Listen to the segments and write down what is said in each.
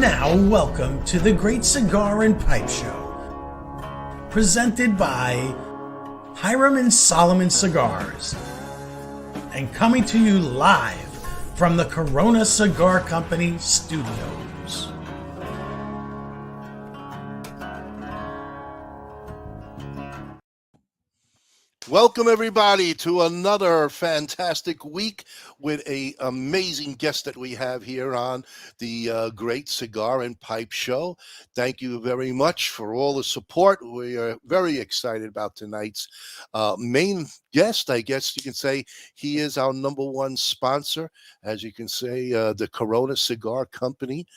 And now, welcome to the Great Cigar and Pipe Show, presented by Hiram Solomon Cigars, and coming to you live from the Corona Cigar Company studios. Welcome, everybody, to another fantastic week with an amazing guest that we have here on the Great Cigar and Pipe Show. Thank you very much for all the support. We are very excited about tonight's main guest. I guess you can say he is our number one sponsor. As you can say, the Corona Cigar Company.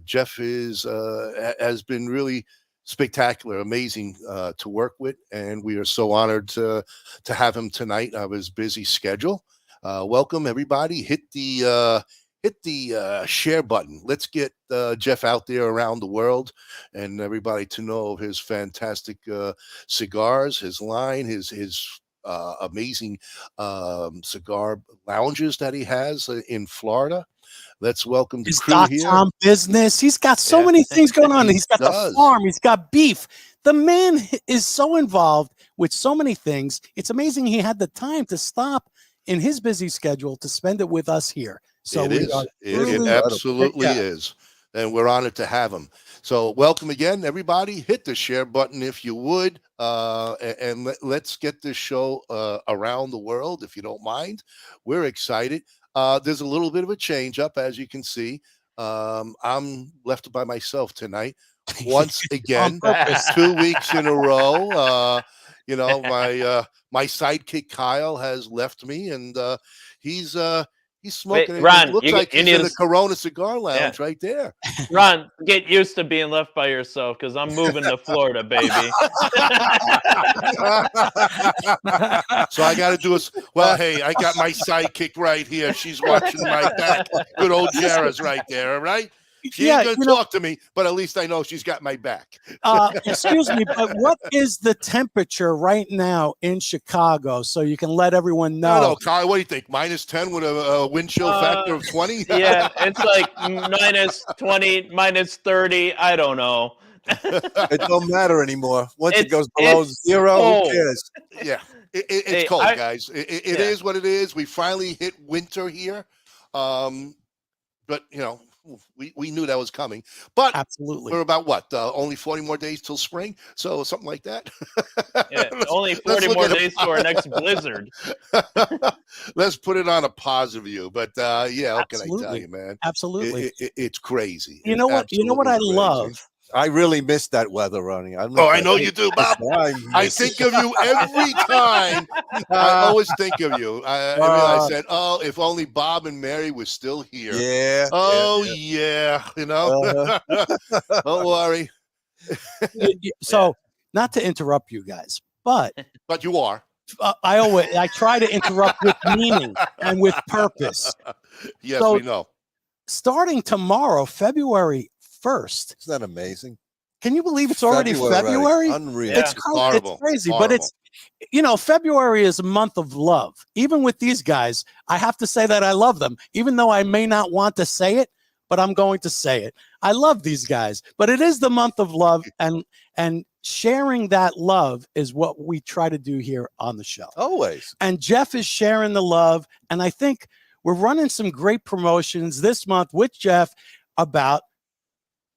Jeff has been really spectacular, amazing to work with, and we are so honored to have him tonight on his busy schedule. Welcome, everybody. Hit the share button. Let's get Jeff out there around the world and everybody to know of his fantastic cigars, his line, his amazing cigar lounges that he has in Florida. Let's welcome the crew here. .com business. He's got so many things going on. He's got the farm. He's got beef. The man is so involved with so many things. It's amazing he had the time to stop in his busy schedule to spend it with us here. So it absolutely is. And we're honored to have him. So welcome again, everybody. Hit the share button if you would. And let's get this show around the world, if you don't mind. We're excited. There's a little bit of a change up, as you can see. I'm left by myself tonight once again, 2 weeks in a row. My sidekick Kyle has left me, and he's smoking. Wait, Ron, it looks like he's in the Corona Cigar Lounge right there. Ron, get used to being left by yourself, because I'm moving to Florida, baby. So I got to do hey, I got my sidekick right here. She's watching my back. Good old Jara's right there, all right? She ain't going to talk to me, but at least I know she's got my back. Excuse me, but what is the temperature right now in Chicago so you can let everyone know? I don't know, Kyle, what do you think? -10 with a wind chill factor of 20? Yeah, it's like -20, -30. I don't know. It don't matter anymore. Once it goes below zero, who cares? Yeah, it's cold, guys. It is what it is. We finally hit winter here. But, we knew that was coming, but absolutely, we're about only 40 more days till spring, so something like that. Yeah, only 40 more days to our next blizzard. Let's put it on a positive view, but what can I tell you, man? Absolutely, it's crazy. You know what? You know what I love. I really miss that weather, Ronnie. I know you do, Bob. I think of you every time. I always think of you. I said, if only Bob and Mary were still here. Yeah. Don't worry. So, not to interrupt you guys, but you are. I try to interrupt with meaning and with purpose. Yes, we know. Starting tomorrow, February 1st. Isn't that amazing? Can you believe it's already February? Unreal. It's crazy, but it's, February is a month of love. Even with these guys, I have to say that I love them, even though I may not want to say it, but I'm going to say it. I love these guys, but it is the month of love, and sharing that love is what we try to do here on the show. Always. And Jeff is sharing the love, and I think we're running some great promotions this month with Jeff about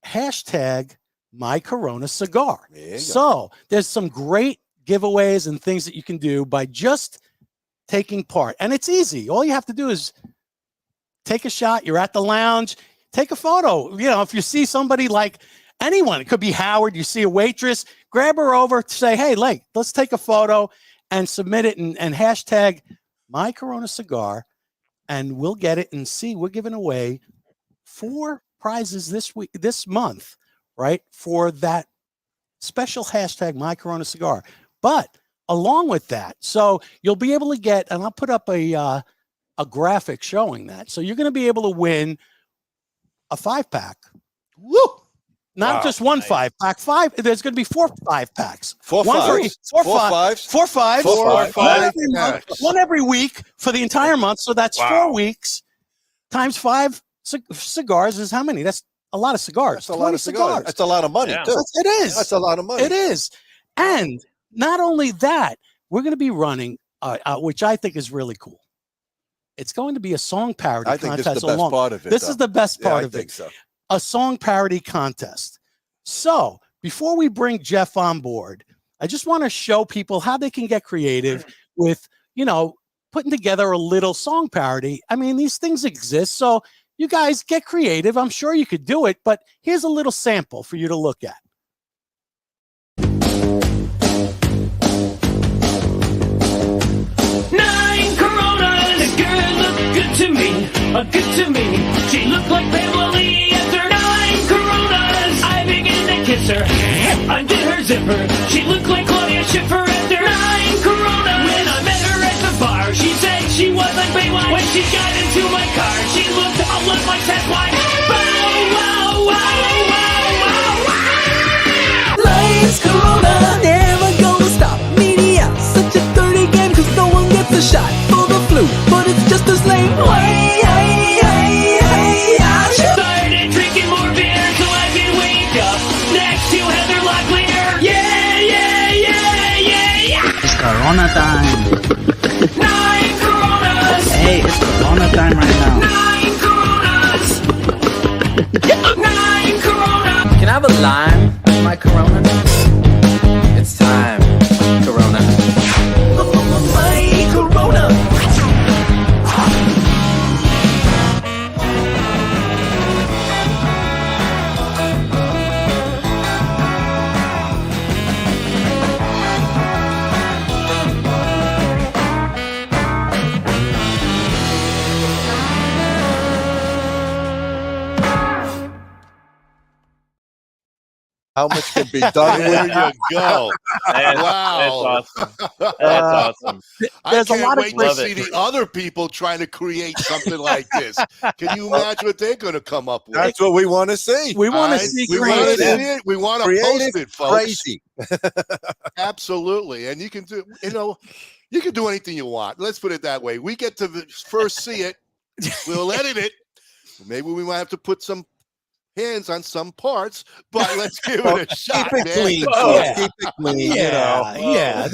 #MyCoronaCigar. So there's some great giveaways and things that you can do by just taking part. And it's easy. All you have to do is take a shot. You're at the lounge. Take a photo. If you see somebody like anyone, it could be Howard, you see a waitress, grab her over, say, hey, let's take a photo and submit it and #MyCoronaCigar, and we'll get it and see. We're giving away 4 prizes this month, right, for that special #MyCoronaCigar. But along with that, so you'll be able to get, and I'll put up a graphic showing that. So you're going to be able to win a 5-pack. Woo! Not just one 5-pack. There's going to be 4 5-packs. 4 5s. 4 5s. 4 5s. 4 5. One every week for the entire month. So that's 4 weeks times 5 cigars is how many? That's a lot of cigars. That's a lot of cigars. That's a lot of money, Yeah. too. It is. That's a lot of money. It is. And not only that, we're going to be running, which I think is really cool. It's going to be a song parody I think contest. this is the best part of it. This is the best part of I think it. so. A song parody contest. So before we bring Jeff on board, I just want to show people how they can get creative with, putting together a little song parody. I mean, these things exist. So you guys get creative. I'm sure you could do it, but here's a little sample for you to look at. 9 Coronas, a girl looked good to me, good to me. She looked like Pamela Lee after 9 Coronas. I began to kiss her, undid her zipper. She looked like Claudia Schiffer after 9 Coronas. When I met her at the bar, she said she was like Baywatch. When she got into my car, she looked a lot like Sasquatch. Bow, wow, wow, wow, wow, wow. Lights, Corona, never gonna stop. Media, such a dirty game, cause no one gets a shot for the flu, but it's just as lame. Hey, hey, hey, hey, I Started drinking more beer so I could wake up next to Heather Locklear. Yeah, yeah, yeah, yeah, yeah. It's Corona time. 9 Coronas. Hey, it's Corona time right now. 9 Coronas. 9 Coronas. Can I have a lime in my Corona? It's time, Corona. my Corona. How much can be done There with you go. Wow. That's awesome. That's awesome. I There's a can't lot of wait to love see it. the other people trying to create something like this. Can you imagine what they're going to come up with? That's what we want to see. We want to I- see we want to creative. see it. We want to Creative, post it, folks. crazy. Absolutely. And you can do, you can do anything you want. Let's put it that way. We get to first see it. We'll edit it. Maybe we might have to put some hands on some parts, but let's give it a shot. Keep it man. clean. Oh, folks. yeah. Keep it clean. Yeah, you know. yeah.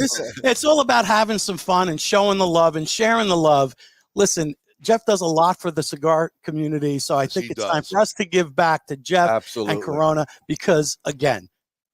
It's all about having some fun and showing the love and sharing the love. Listen, Jeff does a lot for the cigar community, so I Yes, think he it's time does. for us to give back to Jeff Absolutely. and Corona because, again,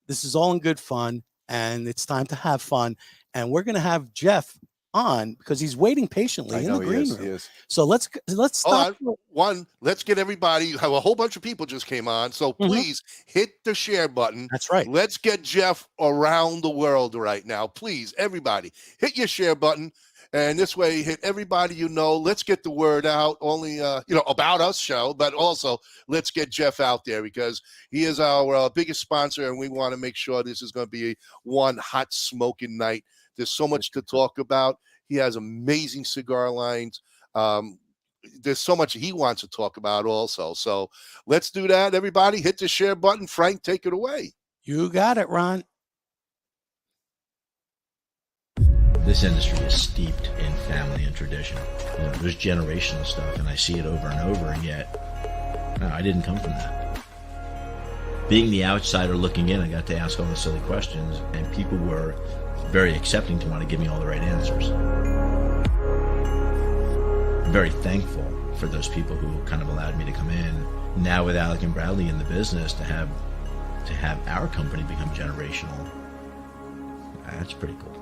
this is all in good fun, and it's time to have fun. And we're going to have Jeff on because he's waiting patiently I in know the he green is. room. He is. So let's stop. One, let's get everybody. Have a whole bunch of people just came on, so please hit the share button. That's right. Let's get Jeff around the world right now. Please, everybody, hit your share button. And this way, hit everybody you know. Let's get the word out, only, about us show, but also let's get Jeff out there because he is our biggest sponsor, and we want to make sure this is going to be one hot smoking night. There's so much to talk about. He has amazing cigar lines. There's so much he wants to talk about also. So let's do that, everybody. Hit the share button. Frank, take it away. You got it, Ron. This industry is steeped in family and tradition. There's generational stuff, and I see it over and over, and yet I didn't come from that. Being the outsider looking in, I got to ask all the silly questions, and people were very accepting to want to give me all the right answers. I'm very thankful for those people who kind of allowed me to come in. Now with Alec and Bradley in the business, to have our company become generational, that's pretty cool.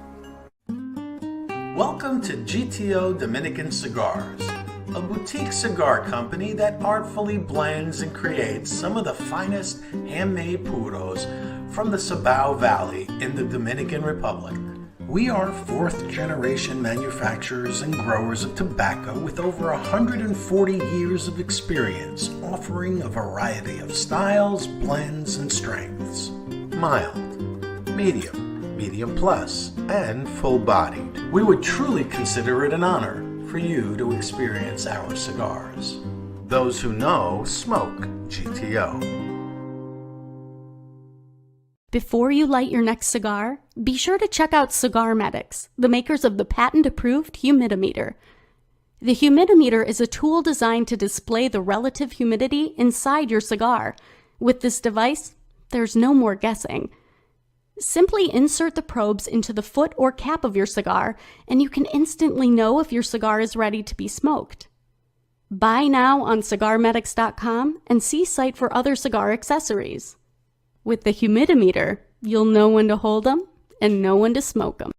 Welcome to GTO Dominican Cigars, a boutique cigar company that artfully blends and creates some of the finest handmade puros from the Cibao Valley in the Dominican Republic. We are fourth-generation manufacturers and growers of tobacco with over 140 years of experience, offering a variety of styles, blends, and strengths. Mild, medium, medium plus, and full-bodied. We would truly consider it an honor for you to experience our cigars. Those who know smoke GTO. Before you light your next cigar, be sure to check out Cigar Medics, the makers of the patent-approved humidimeter. The humidimeter is a tool designed to display the relative humidity inside your cigar. With this device, there's no more guessing. Simply insert the probes into the foot or cap of your cigar, and you can instantly know if your cigar is ready to be smoked. Buy now on cigarmedics.com and see site for other cigar accessories. With the humidimeter, you'll know when to hold them and know when to smoke them.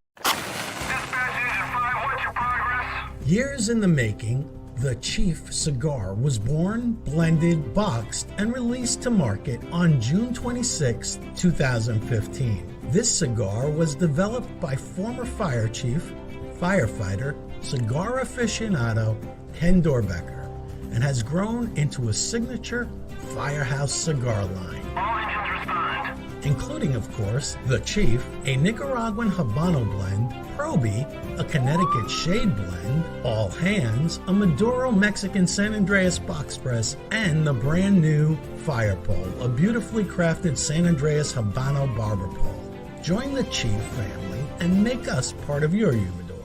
Years in the making, the Chief cigar was born, blended, boxed, and released to market on June 26, 2015. This cigar was developed by former fire chief, firefighter, cigar aficionado Ken Dorbecker, and has grown into a signature firehouse cigar line. All engines respond. Including, of course, the Chief, a Nicaraguan Habano blend, Proby, a Connecticut Shade blend, All Hands, a Maduro Mexican San Andreas box press, and the brand new Fire Pole, a beautifully crafted San Andreas Habano barber pole. Join the Chief family and make us part of your humidor.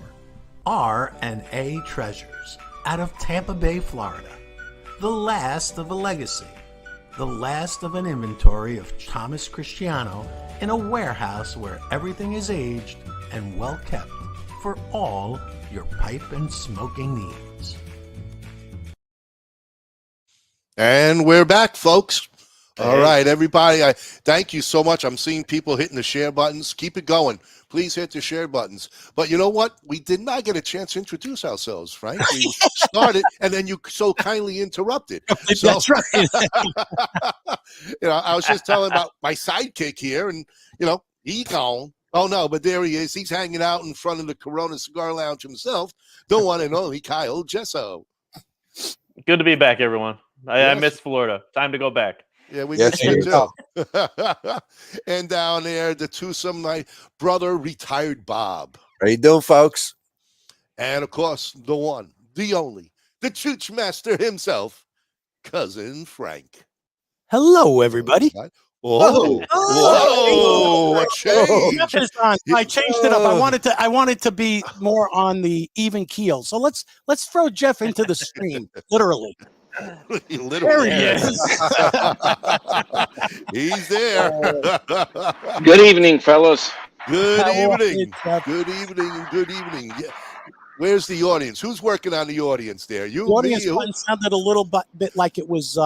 R&A Treasures, out of Tampa Bay, Florida. The last of a legacy. The last of an inventory of Thomas Cristiano in a warehouse where everything is aged and well kept for all your pipe and smoking needs. And we're back, folks. All right, everybody. I thank you so much. I'm seeing people hitting the share buttons. Keep it going. Please hit the share buttons. But you know what? We did not get a chance to introduce ourselves, Frank. We started, and then you so kindly interrupted. So, That's right. I was just telling about my sidekick here, and he gone. Oh no, but there he is. He's hanging out in front of the Corona Cigar Lounge himself. Don't want to know. He Kyle Jesso. Good to be back, everyone. I missed Florida. Time to go back. Yeah, we missed you too. And down there, the twosome, my brother, retired Bob. How you doing, folks? And of course, the one, the only, the Chooch Master himself, Cousin Frank. Hello, everybody. Whoa! Whoa! What change? I changed it up. I wanted to be more on the even keel. So let's throw Jeff into the stream, literally. Literally. There he is. He's there. Good evening, fellas. Good evening. Good evening. Good evening. Yeah. Where's the audience? Who's working on the audience there? You, the audience me, sounded a little bit like it was.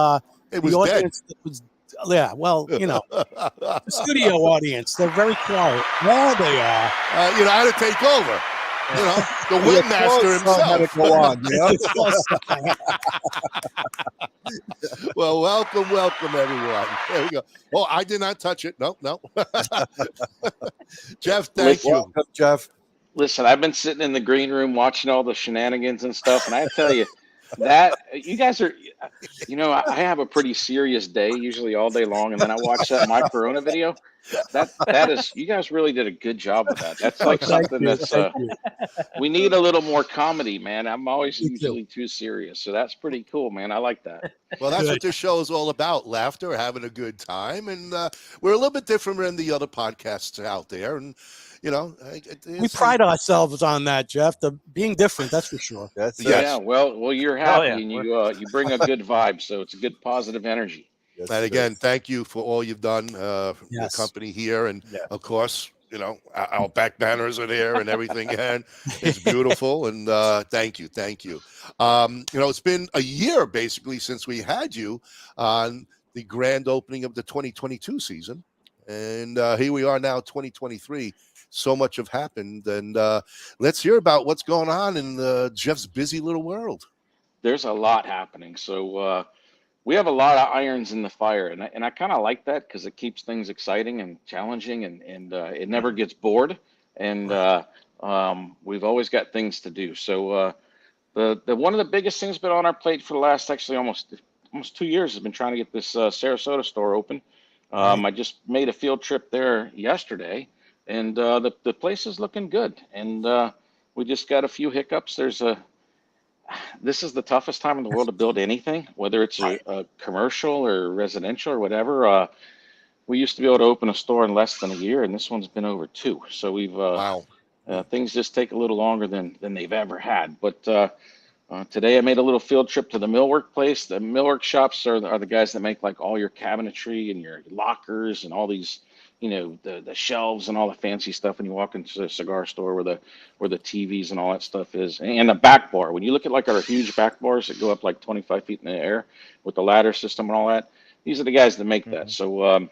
It was the audience dead. That was, yeah, well, the studio audience. They're very quiet. There they are. I had to take over. The webmaster himself. Go on, Well, welcome, everyone. There we go. Oh, I did not touch it. No. Jeff, thank you. Welcome, Jeff. Listen, I've been sitting in the green room watching all the shenanigans and stuff, and I tell you that you guys are, I have a pretty serious day usually all day long, and then I watch that My Corona video. That is, you guys really did a good job with that. That's like something that's we need a little more comedy, man. I'm always usually too serious, so that's pretty cool, man. I like that. Well, that's what this show is all about: laughter, having a good time, and we're a little bit different than the other podcasts out there, and we pride ourselves on that, Jeff. The being different, that's for sure. Yeah. Well, you're happy, and you bring a good vibe, so it's a good positive energy. And again, thank you for all you've done for the company here. And of course, our back banners are there and everything. And it's beautiful. And thank you. It's been a year basically since we had you on the grand opening of the 2022 season. And here we are now, 2023. So much have happened. And let's hear about what's going on in Jeff's busy little world. There's a lot happening. So, we have a lot of irons in the fire, and I kind of like that because it keeps things exciting and challenging, and it never gets bored, and we've always got things to do. So the one of the biggest things been on our plate for the last actually almost 2 years has been trying to get this Sarasota store open. I just made a field trip there yesterday, and the place is looking good, and we just got a few hiccups. This is the toughest time in the world to build anything, whether it's a commercial or residential or whatever. We used to be able to open a store in less than a year, and this one's been over 2. So we've things just take a little longer than they've ever had. But Today I made a little field trip to the millwork place. The millwork shops are the guys that make like all your cabinetry and your lockers and all these, the shelves and all the fancy stuff when you walk into a cigar store where the TVs and all that stuff is. And the back bar. When you look at like our huge back bars that go up like 25 feet in the air with the ladder system and all that, these are the guys that make that. So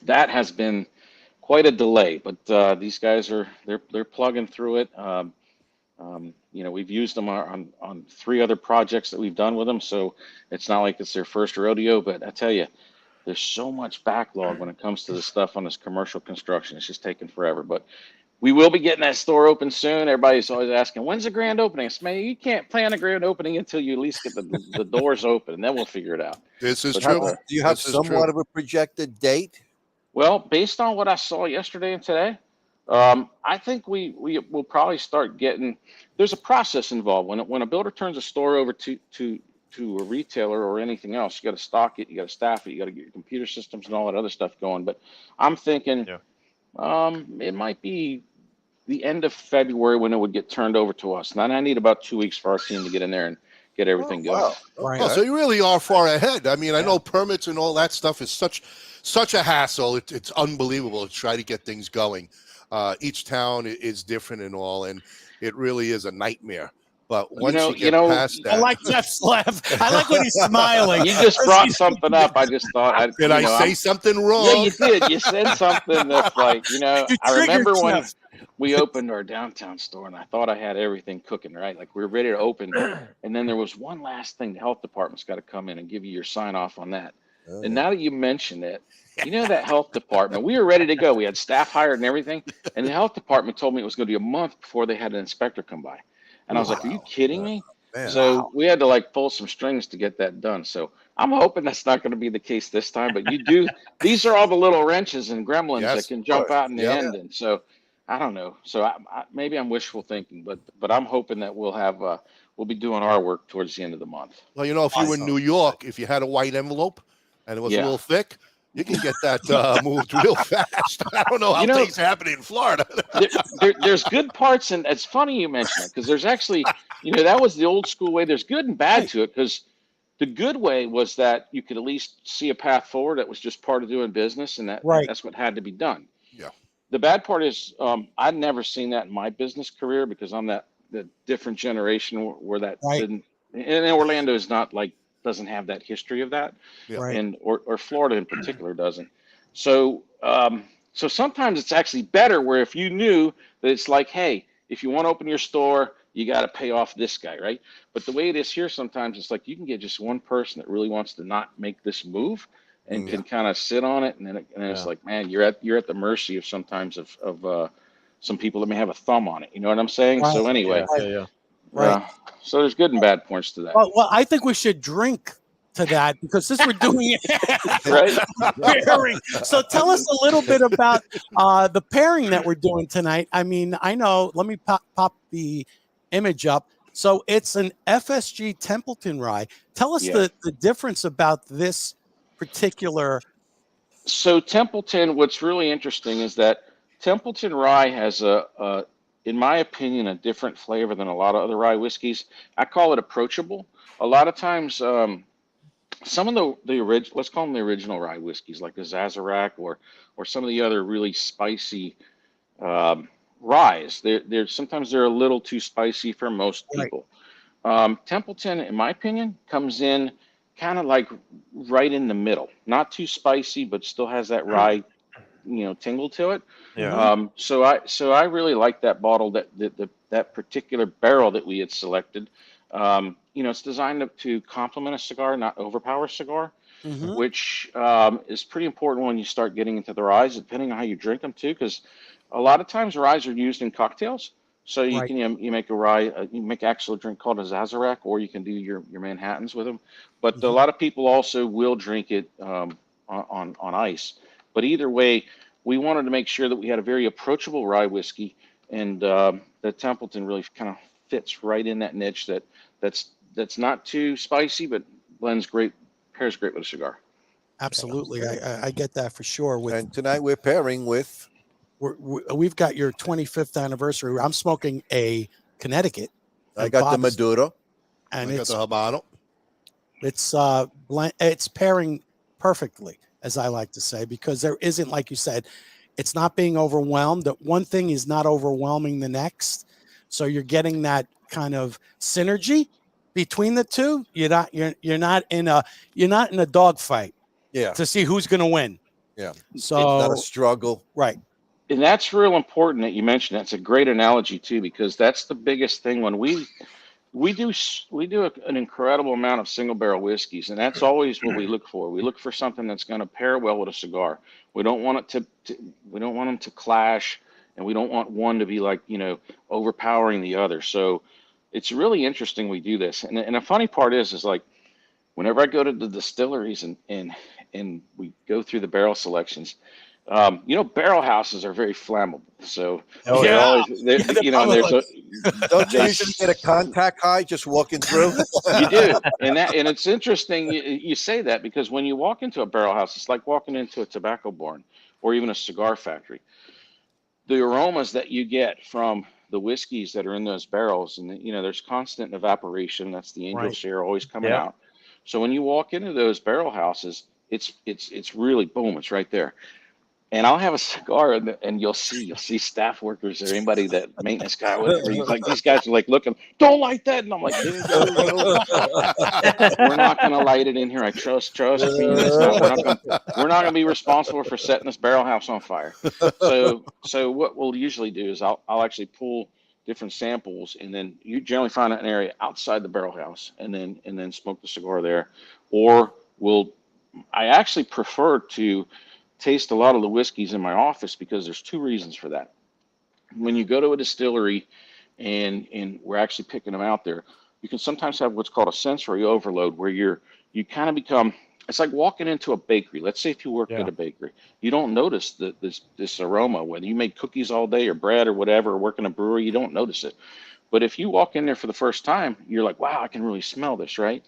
that has been quite a delay, but these guys they're plugging through it. We've used them on 3 other projects that we've done with them, so it's not like it's their first rodeo. But I tell you, there's so much backlog when it comes to the stuff on this commercial construction. It's just taking forever. But we will be getting that store open soon. Everybody's always asking, when's the grand opening? I say, man, you can't plan a grand opening until you at least get the doors open, and then we'll figure it out. This is But, true. Do you have This is somewhat true. of a projected date? Well, based on what I saw yesterday and today, I think we will probably start getting. There's a process involved when a builder turns a store over to a retailer or anything else. You got to stock it, you got to staff it, you got to get your computer systems and all that other stuff going. But I'm thinking, it might be the end of February when it would get turned over to us. And I need about 2 weeks for our team to get in there and get everything going. Wow. Right. Oh, so you really are far ahead. I mean, I know permits and all that stuff is such a hassle. It's unbelievable to try to get things going. Each town is different and all, and it really is a nightmare. But once you get past that, I like Jeff's laugh. I like when he's smiling. You just brought something up. I just thought. Did I say something wrong? Yeah, you did. You said something that's like, I remember when we opened our downtown store, and I thought I had everything cooking, right? Like we were ready to open, and then there was one last thing. The health department's got to come in and give you your sign off on that. And now that you mention it, that health department, we were ready to go. We had staff hired and everything. And the health department told me it was going to be a month before they had an inspector come by. And I was like, are you kidding me? So we had to like pull some strings to get that done. So I'm hoping that's not going to be the case this time. But these are all the little wrenches and gremlins that can jump out in the end. And so I don't know. So maybe I'm wishful thinking, but I'm hoping that we'll be doing our work towards the end of the month. Well, if you were in New York, if you had a white envelope and it was a little thick, you can get that moved real fast. I don't know how things happen in Florida. There's good parts, and it's funny you mention it because there's actually, that was the old school way. There's good and bad to it because the good way was that you could at least see a path forward. That was just part of doing business, and that's what had to be done. Yeah. The bad part is I'd never seen that in my business career because I'm the different generation where that didn't. And Orlando is not like. Doesn't have that history of that, and or Florida in particular doesn't. So so sometimes it's actually better where if you knew that it's like, hey, if you want to open your store, you got to pay off this guy, right? But the way it is here, sometimes it's like you can get just one person that really wants to not make this move and can kind of sit on it, and then it's like, man, you're at the mercy of sometimes of some people that may have a thumb on it. You know what I'm saying? Right. So anyway. Right. So there's good and bad points to that. Well, I think we should drink to that because since we're doing it, right? So tell us a little bit about the pairing that we're doing tonight. I mean, I know. Let me pop the image up. So it's an FSG Templeton rye. Tell us the difference about this particular. So Templeton, what's really interesting is that Templeton rye has in my opinion, a different flavor than a lot of other rye whiskeys. I call it approachable. A lot of times, some of the original, let's call them the original rye whiskeys, like the Sazerac or some of the other really spicy ryes. They're sometimes they're a little too spicy for most people. Templeton, in my opinion, comes in kind of like right in the middle, not too spicy, but still has that rye tingle to it. So I really like that bottle, that particular barrel that we had selected. It's designed to complement a cigar, not overpower a cigar, which is pretty important when you start getting into the ryes, depending on how you drink them too, because a lot of times ryes are used in cocktails. So you can you make a rye, you make actually a drink called a Sazerac, or you can do your Manhattans with them. But a lot of people also will drink it on ice. But either way, we wanted to make sure that we had a very approachable rye whiskey, and the Templeton really kind of fits right in that niche that's not too spicy, but pairs great with a cigar. Absolutely, I get that for sure. And tonight we're pairing with. We've got your 25th anniversary. I'm smoking a Connecticut. I got the Maduro. and I got it's the Habano. it's pairing perfectly, as I like to say, because there isn't, like you said, it's not being overwhelmed. That one thing is not overwhelming the next, so you're getting that kind of synergy between the two. You're not in a dogfight. Yeah. To see who's going to win. Yeah. So it's not a struggle. Right. And that's real important that you mentioned. That's a great analogy too, because that's the biggest thing when we do an incredible amount of single barrel whiskeys, and that's always what we look for. We look for something that's going to pair well with a cigar. We don't want it we don't want them to clash, and we don't want one to be like, overpowering the other. So it's really interesting we do this. And the funny part is like whenever I go to the distilleries and we go through the barrel selections, barrel houses are very flammable. So don't you usually get a contact high just walking through? You do, and it's interesting you say that, because when you walk into a barrel house, it's like walking into a tobacco barn or even a cigar factory. The aromas that you get from the whiskeys that are in those barrels, and there's constant evaporation. That's the angel share always coming out. So when you walk into those barrel houses, it's really boom, it's right there. And I'll have a cigar, and you'll see staff workers or anybody that maintenance guy, whatever. He's like, these guys are like looking, don't light that, and I'm like, we're not going to light it in here. I trust me. We're not going to be responsible for setting this barrel house on fire. So what we'll usually do is I'll actually pull different samples, and then you generally find an area outside the barrel house, and then smoke the cigar there. Or I actually prefer to taste a lot of the whiskeys in my office, because there's two reasons for that. When you go to a distillery and we're actually picking them out there, you can sometimes have what's called a sensory overload, where you kind of become, it's like walking into a bakery. Let's say if you work at a bakery, you don't notice this aroma, whether you make cookies all day or bread or whatever, or work in a brewery, you don't notice it. But if you walk in there for the first time, you're like, wow, I can really smell this, right?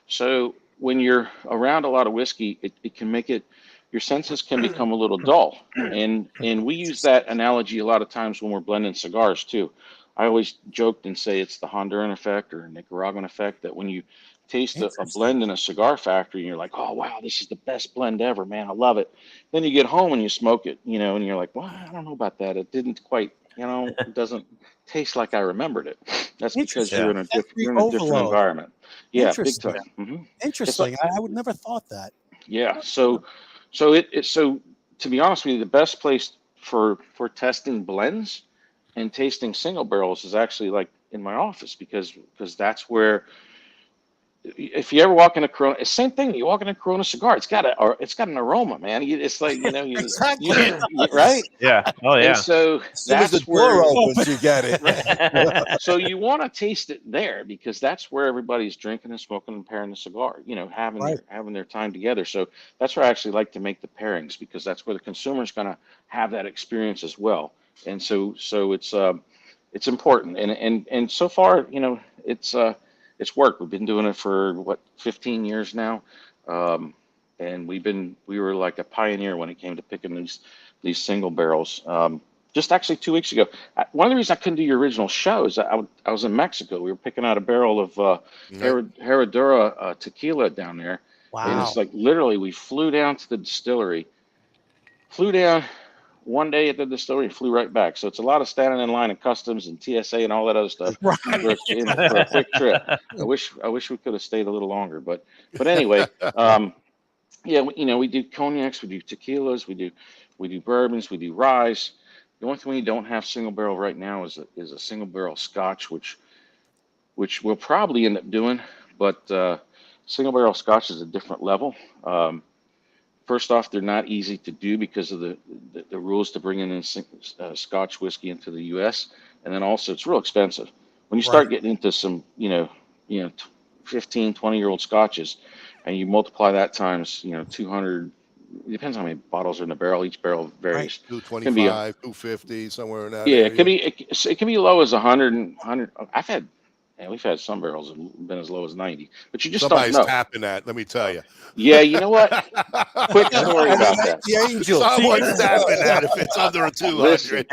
So when you're around a lot of whiskey, it can make it, your senses can become a little dull. And we use that analogy a lot of times when we're blending cigars too. I always joked and say it's the Honduran effect or Nicaraguan effect, that when you taste a blend in a cigar factory and you're like, oh, wow, this is the best blend ever, man, I love it. Then you get home and you smoke it, and you're like, well, I don't know about that. It didn't quite, it doesn't taste like I remembered it. That's because you're in a different environment. Yeah, big time. Mm-hmm. Interesting. I would never thought that. Yeah. So to be honest with you, the best place for testing blends and tasting single barrels is actually like in my office, because that's where, if you ever walk in a Corona, same thing. You walk in a Corona cigar, it's got an aroma, man. It's like Exactly. right? Yeah. Oh yeah. And so As the door opens, you get it. Right? So you want to taste it there, because that's where everybody's drinking and smoking and pairing the cigar. Having their time together. So that's where I actually like to make the pairings, because that's where the consumer's going to have that experience as well. And so it's important. And so far, it's worked. We've been doing it for 15 years now, and we were like a pioneer when it came to picking these single barrels. Just actually 2 weeks ago, one of the reasons I couldn't do your original show is I was in Mexico. We were picking out a barrel of Herradura tequila down there. Wow! And it's like literally we flew down to the distillery, flew down one day at the distillery, flew right back. So it's a lot of standing in line in customs and TSA and all that other stuff for a quick trip. I wish we could have stayed a little longer, but anyway, we do cognacs, we do tequilas, we do bourbons, we do rye. The only thing we don't have single barrel right now is a single barrel Scotch, which we'll probably end up doing, but single barrel Scotch is a different level. First off, they're not easy to do because of the rules to bring in Scotch whiskey into the U.S. And then also it's real expensive. When you start getting into some, 15, 20-year-old Scotches, and you multiply that times, 200, it depends how many bottles are in the barrel. Each barrel varies. 225, 250, somewhere in that area. It can be low as 100. We've had some barrels that have been as low as 90, but you just Somebody's don't know. Tapping that, let me tell you. Yeah, you know what? Quick story about that. The angel. Someone's tapping that if it's under a 200.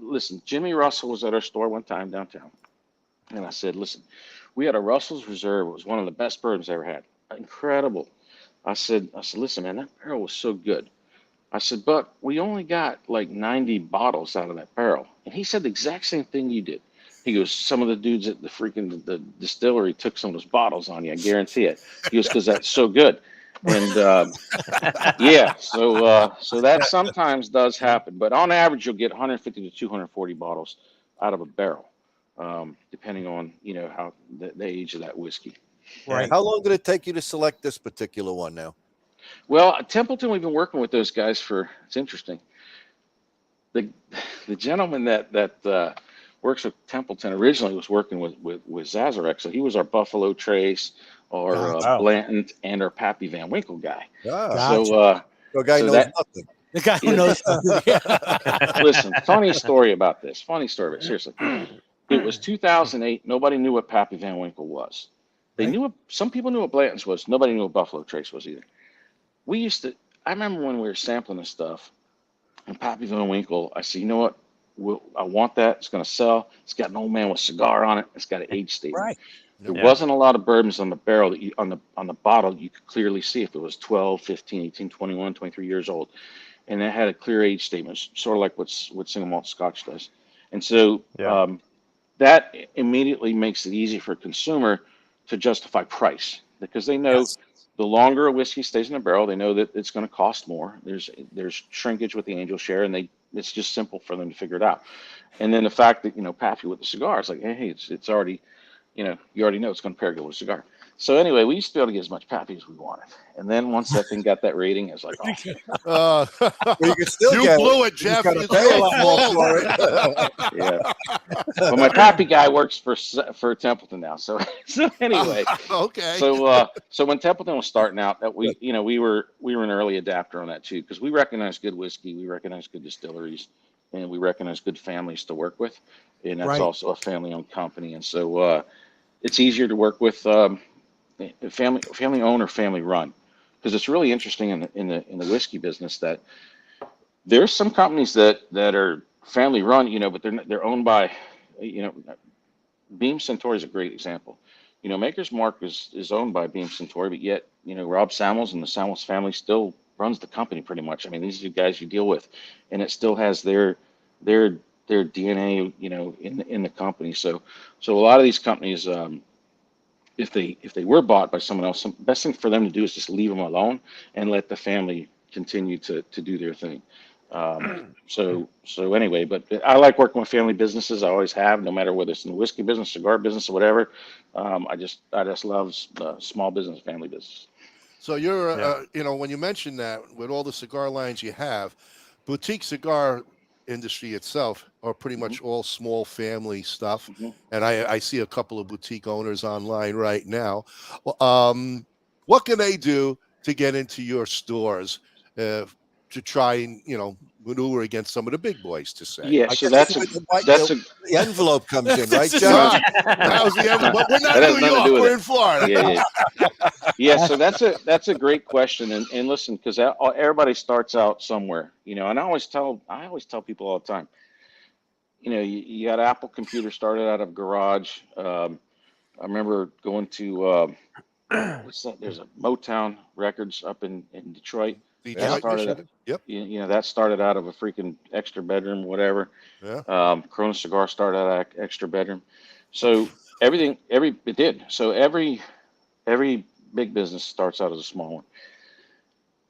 Listen, Jimmy Russell was at our store one time downtown, And I said, listen, we had a Russell's Reserve. It was one of the best bourbons I ever had. Incredible. I said, listen, man, that barrel was so good. I said, but we only got like 90 bottles out of that barrel. And he said the exact same thing you did. He goes, some of the dudes at the distillery took some of those bottles on you. I guarantee it. He goes, because that's so good. And yeah, so that sometimes does happen. But on average, you'll get 150 to 240 bottles out of a barrel, depending on, how the age of that whiskey. Right. How long did it take you to select this particular one now? Well, at Templeton, we've been working with those guys it's interesting. The gentleman that works with Templeton originally was working with Sazerac, so he was our Buffalo Trace, or Blanton, and our Pappy Van Winkle guy. Gotcha. So the guy knows nothing. The guy who knows nothing. Listen, funny story about this. Seriously. It was 2008. Nobody knew what Pappy Van Winkle was. They knew some people knew what Blanton's was. Nobody knew what Buffalo Trace was either. I remember when we were sampling this stuff, and Pappy Van Winkle, I said, you know what? I want that. It's going to sell. It's got an old man with cigar on it. It's got an age statement. Right. There wasn't a lot of bourbons on the barrel that on the bottle you could clearly see if it was 12, 15, 18, 21, 23 years old. And it had a clear age statement, sort of like what single malt Scotch does. And so that immediately makes it easy for a consumer to justify price, because they know the longer a whiskey stays in a barrel, they know that it's going to cost more. There's shrinkage with the angel share, and it's just simple for them to figure it out. And then the fact that Pappy with the cigar, it's like, hey, it's already, you already know it's going to pair good with a cigar. So anyway, we used to be able to get as much Pappy as we wanted. And then once that thing got that rating, it's like, well, you can still blew it, Jeff. You pay a lot more for it. Yeah. Well, my Pappy guy works for Templeton now. So anyway. Okay. So when Templeton was starting out, that we were an early adapter on that too, because we recognize good whiskey, we recognize good distilleries, and we recognize good families to work with. And that's also a family-owned company. And so it's easier to work with family owned or family run, because it's really interesting in the whiskey business that there's some companies that are family run, but they're owned by, Beam Suntory is a great example. Maker's Mark is owned by Beam Suntory, but yet Rob Samuels and the Samuels family still runs the company pretty much. I mean, these are the guys you deal with, and it still has their DNA, in the company. So a lot of these companies, if they were bought by someone else, the best thing for them to do is just leave them alone and let the family continue to do their thing. So anyway, but I like working with family businesses. I always have, no matter whether it's in the whiskey business, cigar business, or whatever. I just love small business, family business. So you're, when you mentioned that, with all the cigar lines you have, boutique cigar industry itself are pretty much all small family stuff. And I see a couple of boutique owners online right now. What can they do to get into your stores to try and maneuver against some of the big boys, to say? Yeah, so that's the envelope comes in, right, John? That was the envelope. But we're not in New York, we're in Florida. Yeah, so that's a great question, and listen, because everybody starts out somewhere, and I always tell people all the time, you got Apple Computer started out of garage. I remember going to what's that? There's a Motown Records up in Detroit. That started out of a freaking extra bedroom, whatever. Yeah. Corona Cigar started out of extra bedroom. So it did. So every big business starts out as a small one.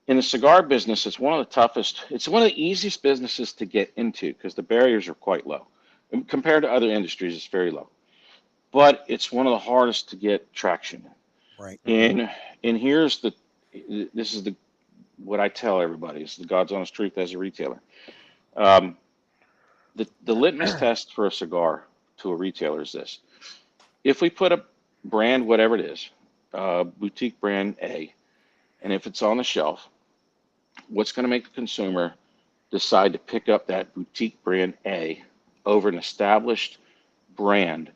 In the cigar business, it's one of the toughest. It's one of the easiest businesses to get into because the barriers are quite low. And compared to other industries, it's very low. But it's one of the hardest to get traction in. Right. And this is what I tell everybody. It's the God's honest truth as a retailer. The litmus test for a cigar to a retailer is this: if we put a brand, whatever it is, boutique brand A, and if it's on the shelf, what's going to make the consumer decide to pick up that boutique brand A over an established brand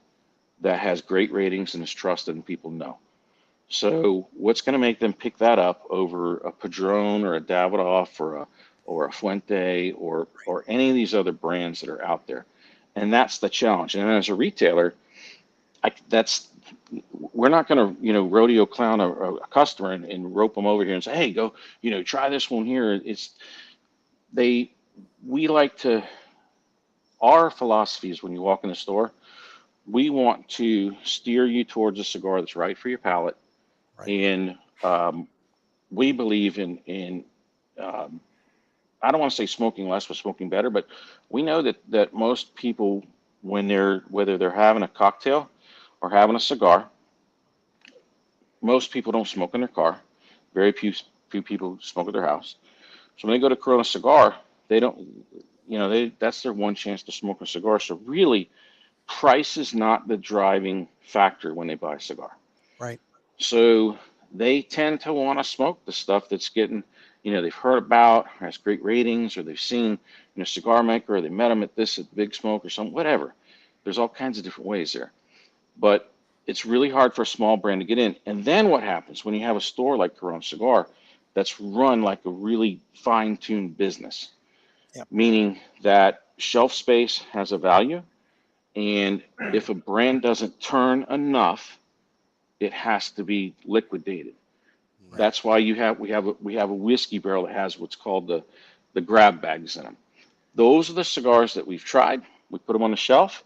that has great ratings and is trusted and people know? So what's going to make them pick that up over a Padron or a Davidoff or a Fuente or any of these other brands that are out there? And that's the challenge. And as a retailer, we're not going to, rodeo clown a customer and rope them over here and say, hey, go, try this one here. We like to, our philosophy is when you walk in the store, we want to steer you towards a cigar that's right for your palate. Right. And we believe in I don't want to say smoking less, but smoking better. But we know that most people, whether they're having a cocktail or having a cigar, most people don't smoke in their car. Very few people smoke at their house. So when they go to Corona Cigar, they don't, that's their one chance to smoke a cigar. So really, price is not the driving factor when they buy a cigar. Right. So they tend to want to smoke the stuff that's getting, they've heard about, has great ratings, or they've seen, cigar maker, or they met them at Big Smoke or something, whatever. There's all kinds of different ways there. But it's really hard for a small brand to get in. And then what happens when you have a store like Corona Cigar that's run like a really fine-tuned business, meaning that shelf space has a value, and if a brand doesn't turn enough, it has to be liquidated. Right. That's why we have a whiskey barrel that has what's called the grab bags in them. Those are the cigars that we've tried. We put them on the shelf.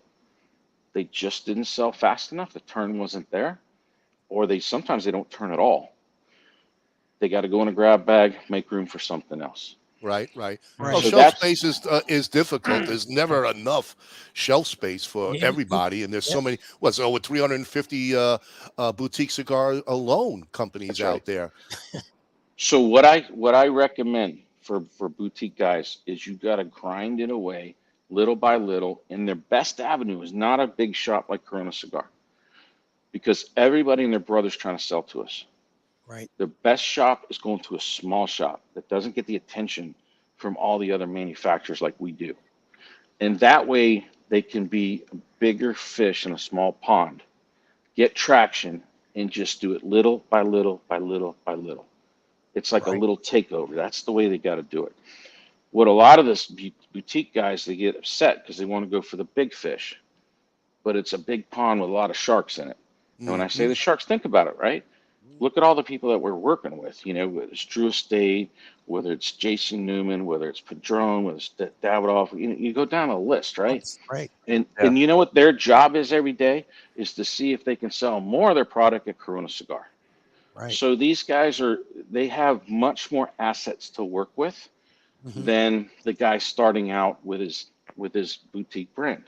They just didn't sell fast enough. The turn wasn't there, or sometimes they don't turn at all. They got to go in a grab bag, make room for something else. Right. Well, so shelf space is difficult. There's never enough shelf space for everybody, and there's so many. Over 350 boutique cigar alone companies out there. So what I recommend for boutique guys is you got to grind it away little by little, and their best avenue is not a big shop like Corona Cigar, because everybody and their brother's trying to sell to us. Right. The best shop is going to a small shop that doesn't get the attention from all the other manufacturers like we do. And that way they can be a bigger fish in a small pond, get traction, and just do it little by little by little by little. It's like a little takeover. That's the way they got to do it. What a lot of this boutique guys, they get upset because they want to go for the big fish, but it's a big pond with a lot of sharks in it. And when I say the sharks, think about it, right? Look at all the people that we're working with, whether it's Drew Estate, whether it's Jason Newman, whether it's Padron, whether it's Davidoff, you go down a list, right? That's right. And you know what their job is every day is to see if they can sell more of their product at Corona Cigar. Right. So these guys they have much more assets to work with than the guy starting out with his boutique brand.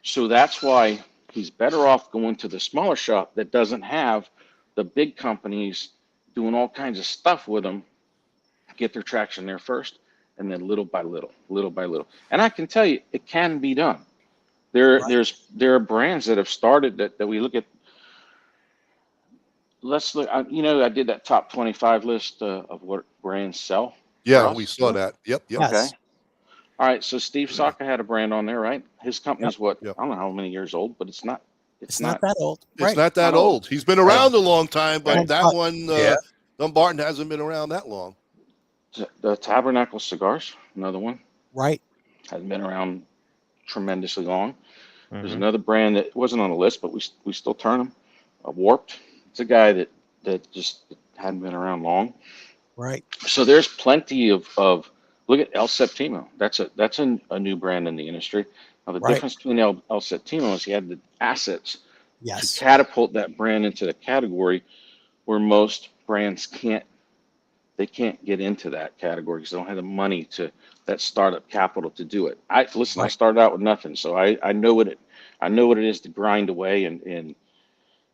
So that's why he's better off going to the smaller shop that doesn't have the big companies doing all kinds of stuff with them, get their traction there first, and then little by little. And I can tell you, it can be done. There are brands that have started that we look at. Let's look. I did that top 25 list of what brands sell. Yeah, we saw that. Yep. Yes. Okay. All right. So Steve Saka had a brand on there, right? His company's I don't know how many years old, but it's not that old. It's not that old. He's been around a long time, but that one, Dumbarton hasn't been around that long. The Tabernacle Cigars, another one. Right. Hasn't been around tremendously long. There's another brand that wasn't on the list, but we still turn them. Warped. It's a guy that just hadn't been around long. Right. So there's plenty of look at El Septimo. That's a new brand in the industry. Now the difference between El Septimo is he had the assets to catapult that brand into the category where most brands can't get into that category because they don't have the money that startup capital to do it. I started out with nothing, so I know what it is to grind away and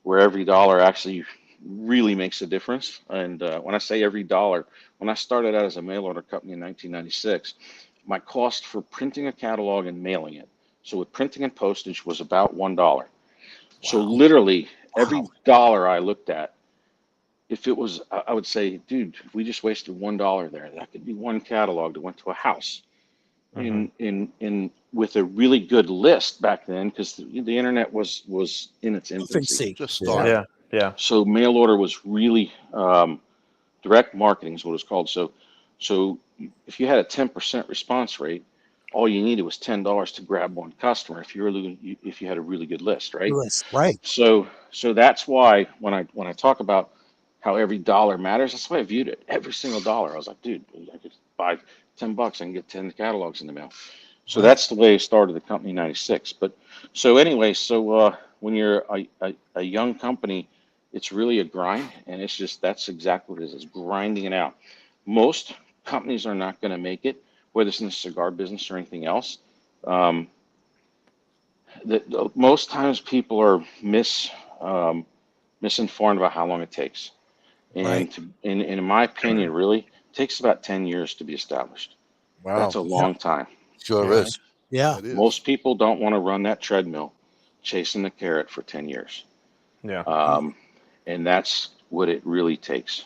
where every dollar actually really makes a difference. And when I say every dollar, when I started out as a mail order company in 1996, my cost for printing a catalog and mailing it, so with printing and postage, was about $1. Wow. So literally every dollar I looked at, if it was, I would say, dude, if we just wasted $1 there, that could be one catalog that went to a house. In with a really good list back then, because the internet was in its infancy. Just started. Yeah. So mail order was really direct marketing is what it's called. So if you had a 10% response rate all you needed was $10 to grab one customer if you had a really good list, right? Right. So that's why when I talk about how every dollar matters, that's why I viewed it. Every single dollar. I was like, dude, I could buy $10, I can get 10 catalogs in the mail. So that's the way I started the company in '96. But so anyway, when you're a young company, it's really a grind, and it's just, that's exactly what it is. It's grinding it out. Most companies are not going to make it, whether it's in the cigar business or anything else. Most times people are misinformed about how long it takes. And in my opinion, really, it takes about 10 years to be established. Wow. That's a long time. Sure is. Yeah. Most people don't want to run that treadmill chasing the carrot for 10 years. Yeah. And that's what it really takes.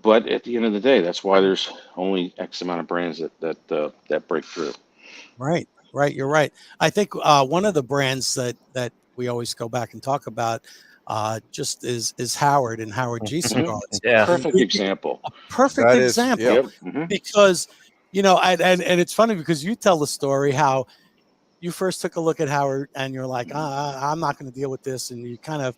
But at the end of the day, that's why there's only X amount of brands that break through. Right. You're right. I think one of the brands that we always go back and talk about just is Howard and Howard G Cigars. Yeah. Perfect example. A perfect That is, example. yeah. Yep. Because, and it's funny because you tell the story how you first took a look at Howard and you're like, I'm not going to deal with this. And you kind of,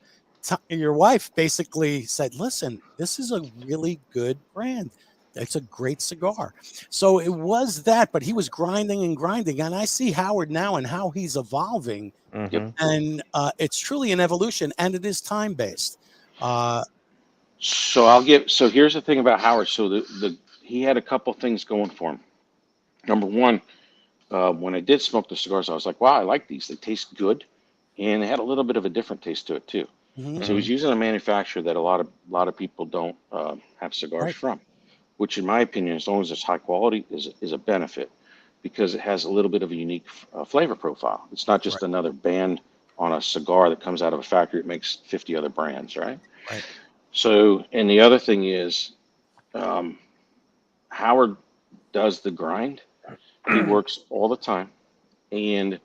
your wife basically said, listen, this is a really good brand. It's a great cigar. So it was that, but he was grinding and grinding. And I see Howard now and how he's evolving. And it's truly an evolution, and it is time-based. So here's the thing about Howard. So he had a couple things going for him. Number one, when I did smoke the cigars, I was like, wow, I like these. They taste good. And they had a little bit of a different taste to it too. So he was using a manufacturer that a lot of people don't have cigars from, which in my opinion, as long as it's high quality, is a benefit, because it has a little bit of a unique flavor profile. It's not just another band on a cigar that comes out of a factory that makes 50 other brands, right? So, and the other thing is, Howard does the grind. He works all the time. And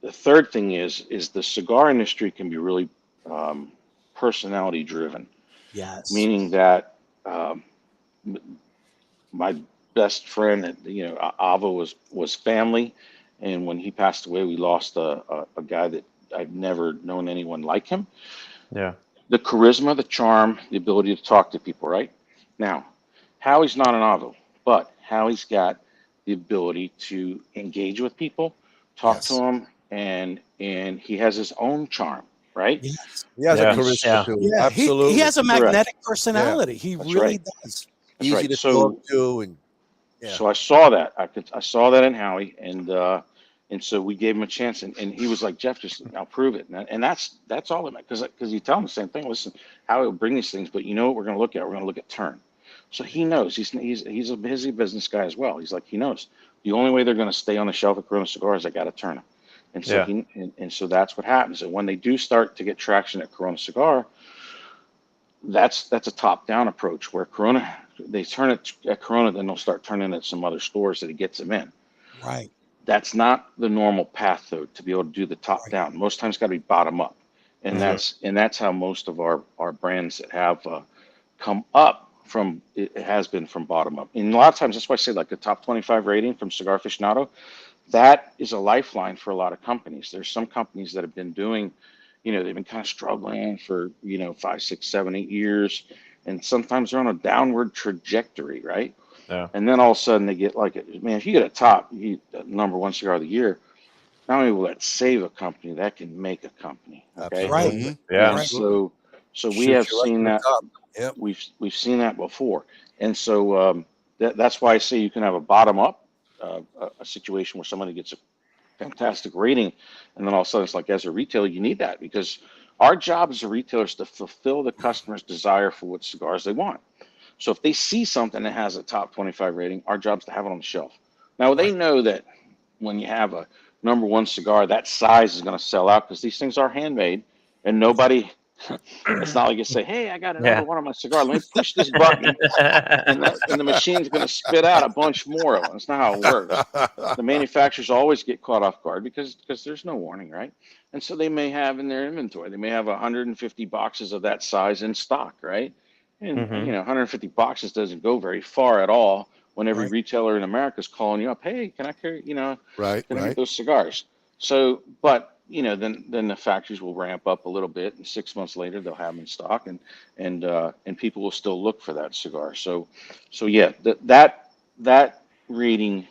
the third thing is the cigar industry can be really personality driven. Yes. Meaning that my best friend, Ava was family, and when he passed away, we lost a guy that I've never known anyone like him. Yeah. The charisma, the charm, the ability to talk to people. Right now, Howie's not an Ava, but Howie's got the ability to engage with people, talk to them, and he has his own charm. Right? Yes. He has a charisma too. Yeah, Absolutely. He has a magnetic personality. He That's really right. does. That's Easy right. to So, talk to, and so I saw that. I saw that in Howie, and so we gave him a chance, and he was like, Jeff, just I'll prove it, and that's all it meant, because you tell him the same thing. Listen, Howie will bring these things, but you know what we're going to look at? We're going to look at turn. So he knows. He's a busy business guy as well. He's like, he knows the only way they're going to stay on the shelf at Corona Cigars, I got to turn them. And so so that's what happens. And when they do start to get traction at Corona Cigar, that's a top-down approach, where Corona, they turn it at Corona, then they'll start turning it at some other stores that it gets them in. Right. That's not the normal path, though, to be able to do the top-down. Most times, got to be bottom-up, and that's how most of our brands that have come up from. It has been from bottom-up, and a lot of times that's why I say, like, the top 25 rating from Cigar Aficionado. That is a lifeline for a lot of companies. There's some companies that have been doing, they've been kind of struggling for, 5, 6, 7, 8 years. And sometimes they're on a downward trajectory, right? Yeah. And then all of a sudden they get like, man, if you get a top, #1 cigar of the year, not only will that save a company, that can make a company. Okay. Right. Yeah. And so we have seen that. Yep. We've seen that before. And so that's why I say you can have a bottom up, a situation where somebody gets a fantastic rating, and then all of a sudden it's like, as a retailer, you need that, because our job as a retailer is to fulfill the customer's desire for what cigars they want. So if they see something that has a top 25 rating, our job is to have it on the shelf. Now they know that when you have a #1 cigar, that size is going to sell out, because these things are handmade, and nobody. It's not like you say, hey, I got another one on my cigar. Let me push this button, and the machine's going to spit out a bunch more of them. That's not how it works. The manufacturers always get caught off guard because there's no warning, right? And so they may have in their inventory, they may have 150 boxes of that size in stock, right? And 150 boxes doesn't go very far at all when every Right. retailer in America is calling you up, hey, can I carry, Right, can I right. get those cigars? So, but then the factories will ramp up a little bit, and 6 months later they'll have them in stock, and people will still look for that cigar. So yeah, that reading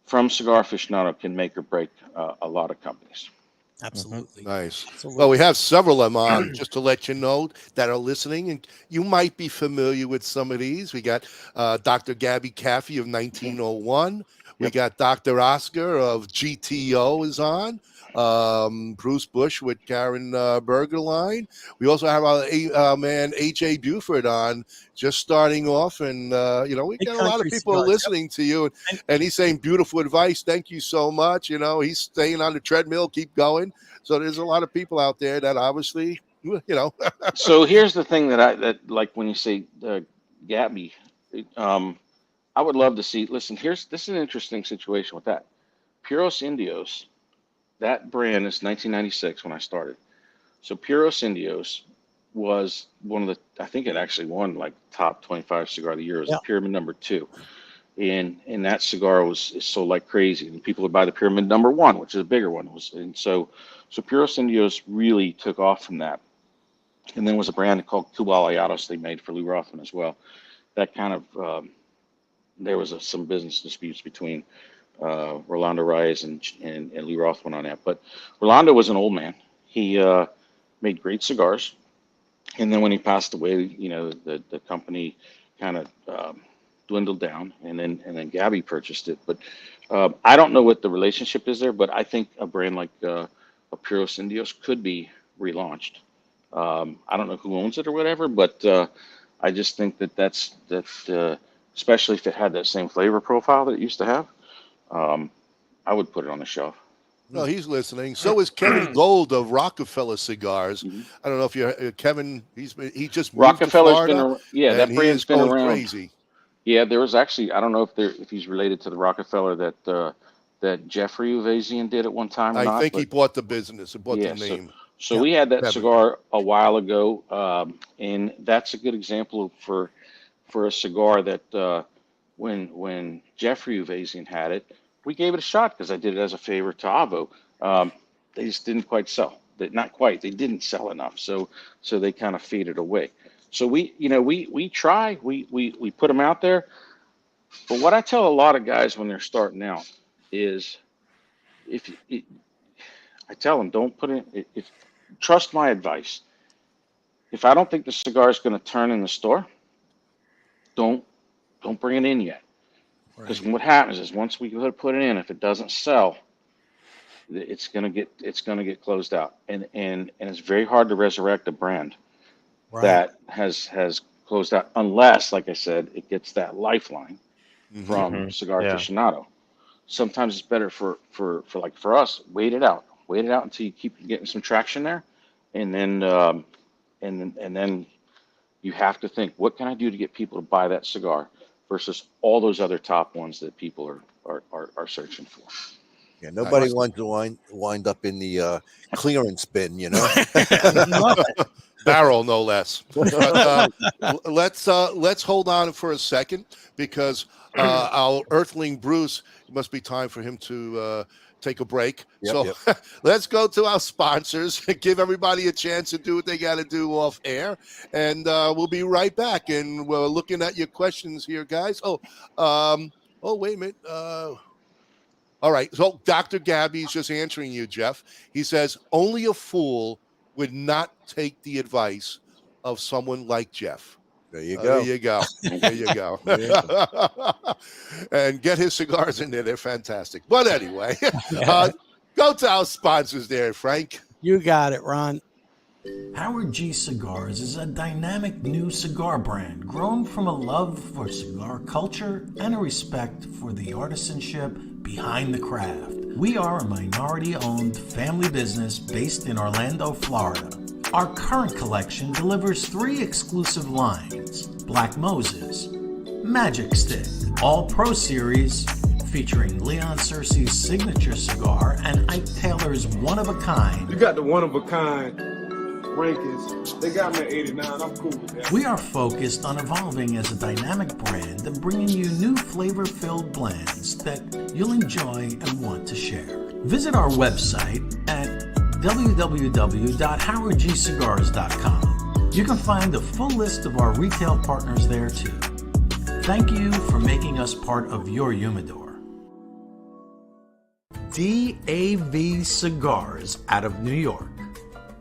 from Cigar Aficionado can make or break a lot of companies. Absolutely. Nice. Absolutely. Well, we have several of them on, just to let you know that are listening, and you might be familiar with some of these. We got Dr. Gabby Kafie of 1901. We Yep. got Dr. Oscar of GTO is on. Bruce Bush with Karen Berger line. We also have our man AJ Buford on, just starting off, and we Big got a lot of Country people Cigars, listening to you, and he's saying beautiful advice. Thank you so much. He's staying on the treadmill, keep going. So there's a lot of people out there that obviously, So here's the thing that like when you say Gabby, I would love to see. Listen, this is an interesting situation with that. Puros Indios, that brand is 1996 when I started. So Puros Indios was one of the, I think it actually won like top 25 cigar of the year. It was the Pyramid number 2. And that cigar is sold like crazy. And people would buy the Pyramid number 1, which is a bigger one. And so Puros Indios really took off from that. And then was a brand called Cubalayados they made for Lou Rothman as well. That kind of, there was some business disputes between Rolando Reyes and Lee Rothman on that. But Rolando was an old man. He made great cigars. And then when he passed away, the company kind of dwindled down, and then Gabby purchased it. But I don't know what the relationship is there, but I think a brand like a Puros Indios could be relaunched. I don't know who owns it or whatever, but I just think that's especially if it had that same flavor profile that it used to have, I would put it on the shelf. No, he's listening. So is Kevin Gold of Rockefeller Cigars. Mm-hmm. I don't know if you're Kevin. He just moved Rockefeller's to Florida, that brand's been going around. crazy. Yeah, there was actually, I don't know if he's related to the Rockefeller that Jeffrey Uvazian did at one time or not. I think he bought the business and bought the name. So we had that cigar a while ago, and that's a good example for a cigar that when Jeffrey Uvazian had it, we gave it a shot because I did it as a favor to Avo. They just didn't quite sell. Not quite. They didn't sell enough, so they kind of faded away. So we try. We put them out there. But what I tell a lot of guys when they're starting out is, I tell them, don't put in. Trust my advice. If I don't think the cigar is going to turn in the store, don't bring it in yet. Because what happens is once we put it in, if it doesn't sell, it's gonna get closed out, and it's very hard to resurrect a brand that has closed out unless, like I said, it gets that lifeline from Cigar Aficionado. Sometimes it's better for us, wait it out until you keep getting some traction there, and then you have to think, what can I do to get people to buy that cigar versus all those other top ones that people are searching for. Yeah, nobody wants to wind up in the clearance bin, Barrel, no less. But, let's hold on for a second because our Earthling Bruce, it must be time for him to take a break. Let's go to our sponsors, give everybody a chance to do what they got to do off air, and we'll be right back. And we're looking at your questions here, guys. Wait a minute. All right. So Dr. Gabby's just answering you, Jeff. He says, only a fool would not take the advice of someone like Jeff. There you go. There you go. There you go. And get his cigars in there. They're fantastic. But anyway, go to our sponsors there, Frank. You got it, Ron. Howard G Cigars is a dynamic new cigar brand grown from a love for cigar culture and a respect for the artisanship behind the craft. We are a minority-owned family business based in Orlando, Florida. Our current collection delivers 3 exclusive lines: Black Moses, Magic Stick, All Pro Series, featuring Leon Searcy's signature cigar and Ike Taylor's one-of-a-kind. You got the one-of-a-kind rankings. They got me at 89. I'm cool with that. We are focused on evolving as a dynamic brand and bringing you new flavor-filled blends that you'll enjoy and want to share. Visit our website at www.howardgcigars.com. You can find a full list of our retail partners there too. Thank you for making us part of your humidor. DAV Cigars out of New York.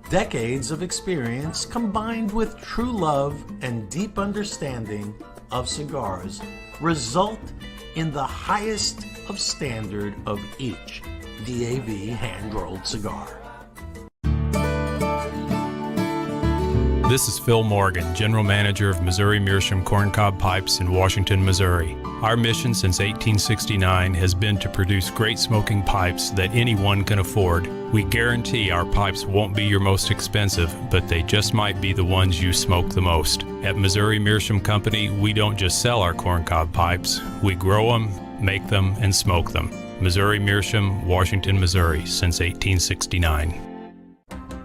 Decades of experience combined with true love and deep understanding of cigars result in the highest of standard of each DAV hand-rolled cigar. This is Phil Morgan, General Manager of Missouri Meerschaum Corncob Pipes in Washington, Missouri. Our mission since 1869 has been to produce great smoking pipes that anyone can afford. We guarantee our pipes won't be your most expensive, but they just might be the ones you smoke the most. At Missouri Meerschaum Company, we don't just sell our corncob pipes, we grow them, make them, and smoke them. Missouri Meerschaum, Washington, Missouri, since 1869.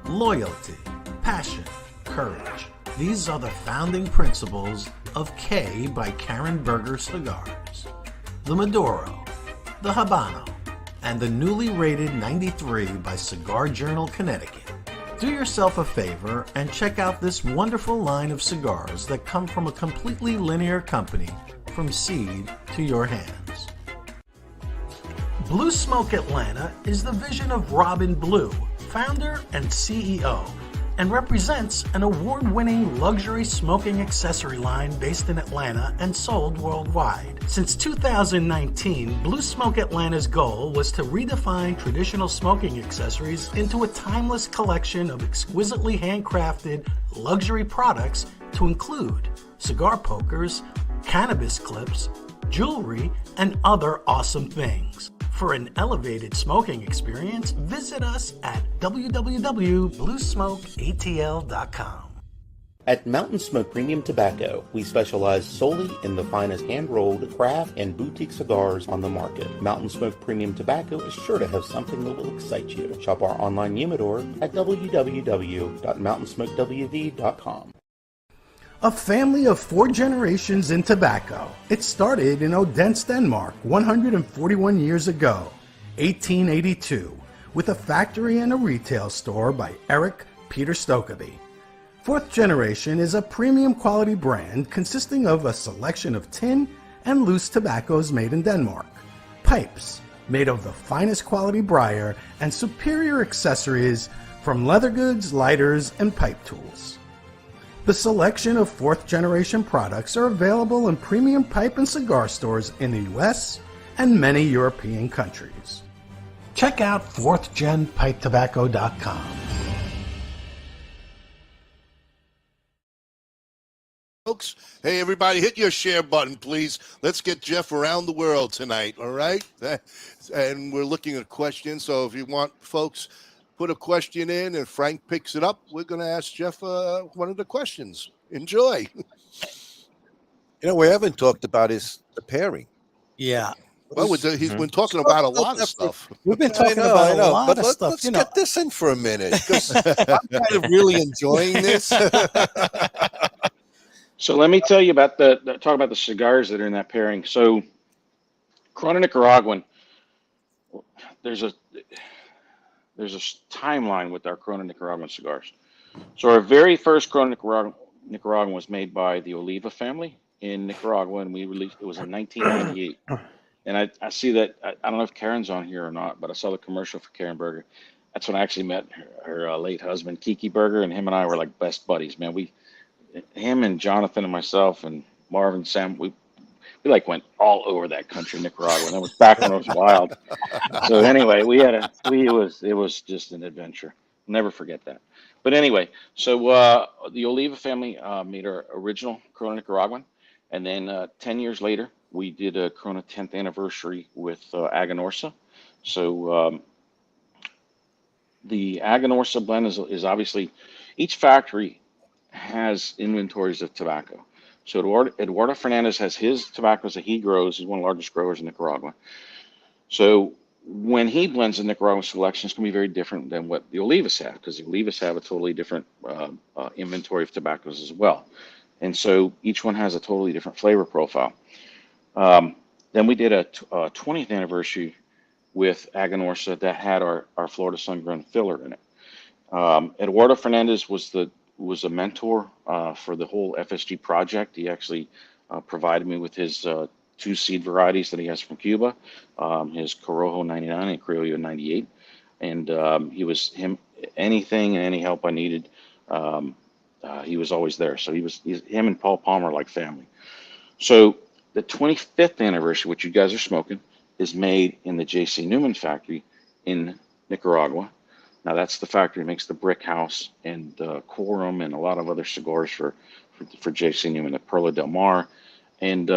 Loyalty, passion, courage. These are the founding principles of K by Karen Berger Cigars. The Maduro, the Habano, and the newly rated 93 by Cigar Journal Connecticut. Do yourself a favor and check out this wonderful line of cigars that come from a completely linear company from seed to your hands. Blue Smoke Atlanta is the vision of Robin Blue, founder and CEO, and represents an award-winning luxury smoking accessory line based in Atlanta and sold worldwide. Since 2019, Blue Smoke Atlanta's goal was to redefine traditional smoking accessories into a timeless collection of exquisitely handcrafted luxury products to include cigar pokers, cannabis clips, jewelry, and other awesome things. For an elevated smoking experience, visit us at www.bluesmokeatl.com. At Mountain Smoke Premium Tobacco, we specialize solely in the finest hand-rolled, craft, and boutique cigars on the market. Mountain Smoke Premium Tobacco is sure to have something that will excite you. Shop our online humidor at www.mountainsmokewv.com. A family of 4 generations in tobacco. It started in Odense, Denmark, 141 years ago, 1882, with a factory and a retail store by Eric Peter Stokoby. 4th Generation is a premium quality brand consisting of a selection of tin and loose tobaccos made in Denmark, pipes made of the finest quality briar, and superior accessories from leather goods, lighters, and pipe tools. The selection of 4th Generation products are available in premium pipe and cigar stores in the US and many European countries. Check out 4thGenPipeTobacco.com. Folks, hey everybody, hit your share button, please. Let's get Jeff around the world tonight, all right? And we're looking at questions, so if you want folks, put a question in and Frank picks it up. We're going to ask Jeff one of the questions. Enjoy. You know, we haven't talked about is the pairing. Yeah. Well, he's been talking about a lot of stuff. We've been talking about a lot of stuff. Let's get this in for a minute, because I'm kind of really enjoying this. So let me tell you about talk about the cigars that are in that pairing. So Corona Nicaraguan, there's a timeline with our Corona Nicaraguan cigars. So our very first Corona Nicaraguan was made by the Oliva family in Nicaragua, and we released it was in 1998. And I see that, I don't know if Karen's on here or not, but I saw the commercial for Karen Berger. That's when I actually met her late husband, Kiki Berger, and him and I were like best buddies, man. Him and Jonathan and myself and Marvin, Sam, we like went all over that country, Nicaragua. And that was back when it was wild. So anyway, it was just an adventure. Never forget that. But anyway, so the Oliva family made our original Corona Nicaraguan. And then 10 years later, we did a Corona 10th anniversary with Aganorsa. So the Aganorsa blend is obviously, each factory has inventories of tobacco. So Eduardo Fernandez has his tobaccos that he grows. He's one of the largest growers in Nicaragua. So when he blends the Nicaraguan selection, it's going to be very different than what the Olivas have, because the Olivas have a totally different inventory of tobaccos as well. And so each one has a totally different flavor profile. Then we did a 20th anniversary with Aganorsa that had our Florida Sun-Grown filler in it. Eduardo Fernandez was a mentor for the whole FSG project. He actually provided me with his 2 seed varieties that he has from Cuba, his Corojo 99 and Criollo 98. And anything and any help I needed, he was always there. So him and Paul Palmer are like family. So the 25th anniversary, which you guys are smoking, is made in the J.C. Newman factory in Nicaragua. Now that's the factory that makes the Brick House and Quorum and a lot of other cigars for J.C. Newman, the Perla Del Mar. And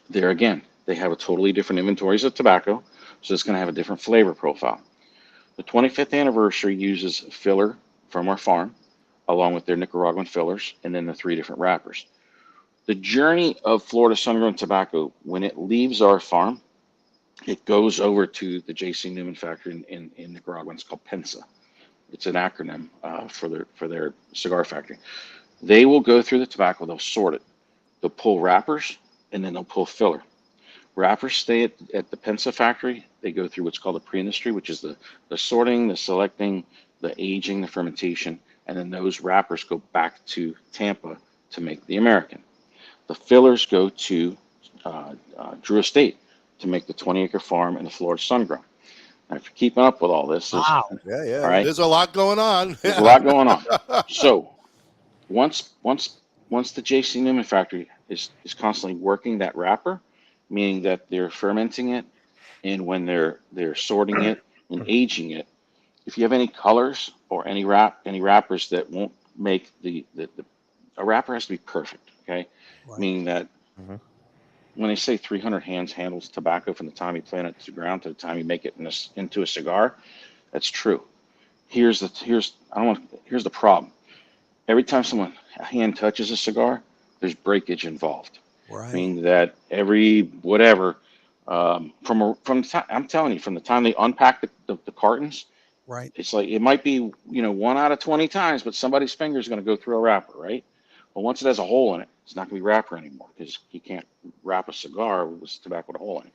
there again, they have a totally different inventories of tobacco, so it's going to have a different flavor profile. The 25th anniversary uses filler from our farm, along with their Nicaraguan fillers, and then the 3 different wrappers. The journey of Florida Sun-Grown tobacco, when it leaves our farm, it goes over to the J.C. Newman factory in Nicaragua. It's called PENSA. It's an acronym for their cigar factory. They will go through the tobacco. They'll sort it. They'll pull wrappers, and then they'll pull filler. Wrappers stay at the PENSA factory. They go through what's called the pre-industry, which is the sorting, the selecting, the aging, the fermentation, and then those wrappers go back to Tampa to make the American. The fillers go to Drew Estate to make the 20-acre farm and the Florida Sun-Grown. Now, if you're keeping up with all this, yeah, all right, there's a lot going on. There's a lot going on. So once the J.C. Newman factory is constantly working that wrapper, meaning that they're fermenting it, and when they're sorting it and aging it, if you have any colors or any wrappers that won't make a wrapper has to be perfect, okay? Right. Meaning that when they say 300 hands handles tobacco from the time you plant it to the ground to the time you make it into a cigar, that's true. Here's the problem. Every time a hand touches a cigar, there's breakage involved. Right. Meaning that every whatever I'm telling you, from the time they unpack the cartons, right? It's like it might be 1 out of 20 times, but somebody's finger is going to go through a wrapper, right? But once it has a hole in it, it's not going to be wrapper anymore, because you can't wrap a cigar with tobacco with a hole in it.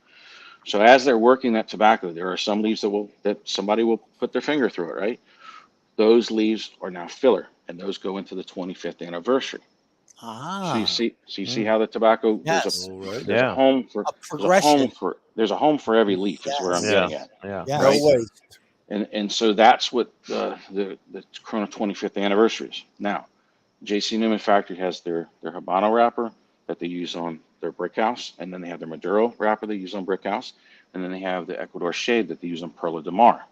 So as they're working that tobacco, there are some leaves that somebody will put their finger through it, right? Those leaves are now filler, and those go into the 25th anniversary. Ah. So you see how the tobacco there's a home for every leaf. Is where I'm getting at. Yeah. Right? No waste. And so that's what the Corona 25th anniversary is. Now, J.C. Newman factory has their Habano wrapper that they use on their brick house, and then they have their Maduro wrapper they use on brick house, and then they have the Ecuador shade that they use on Perla de Mar.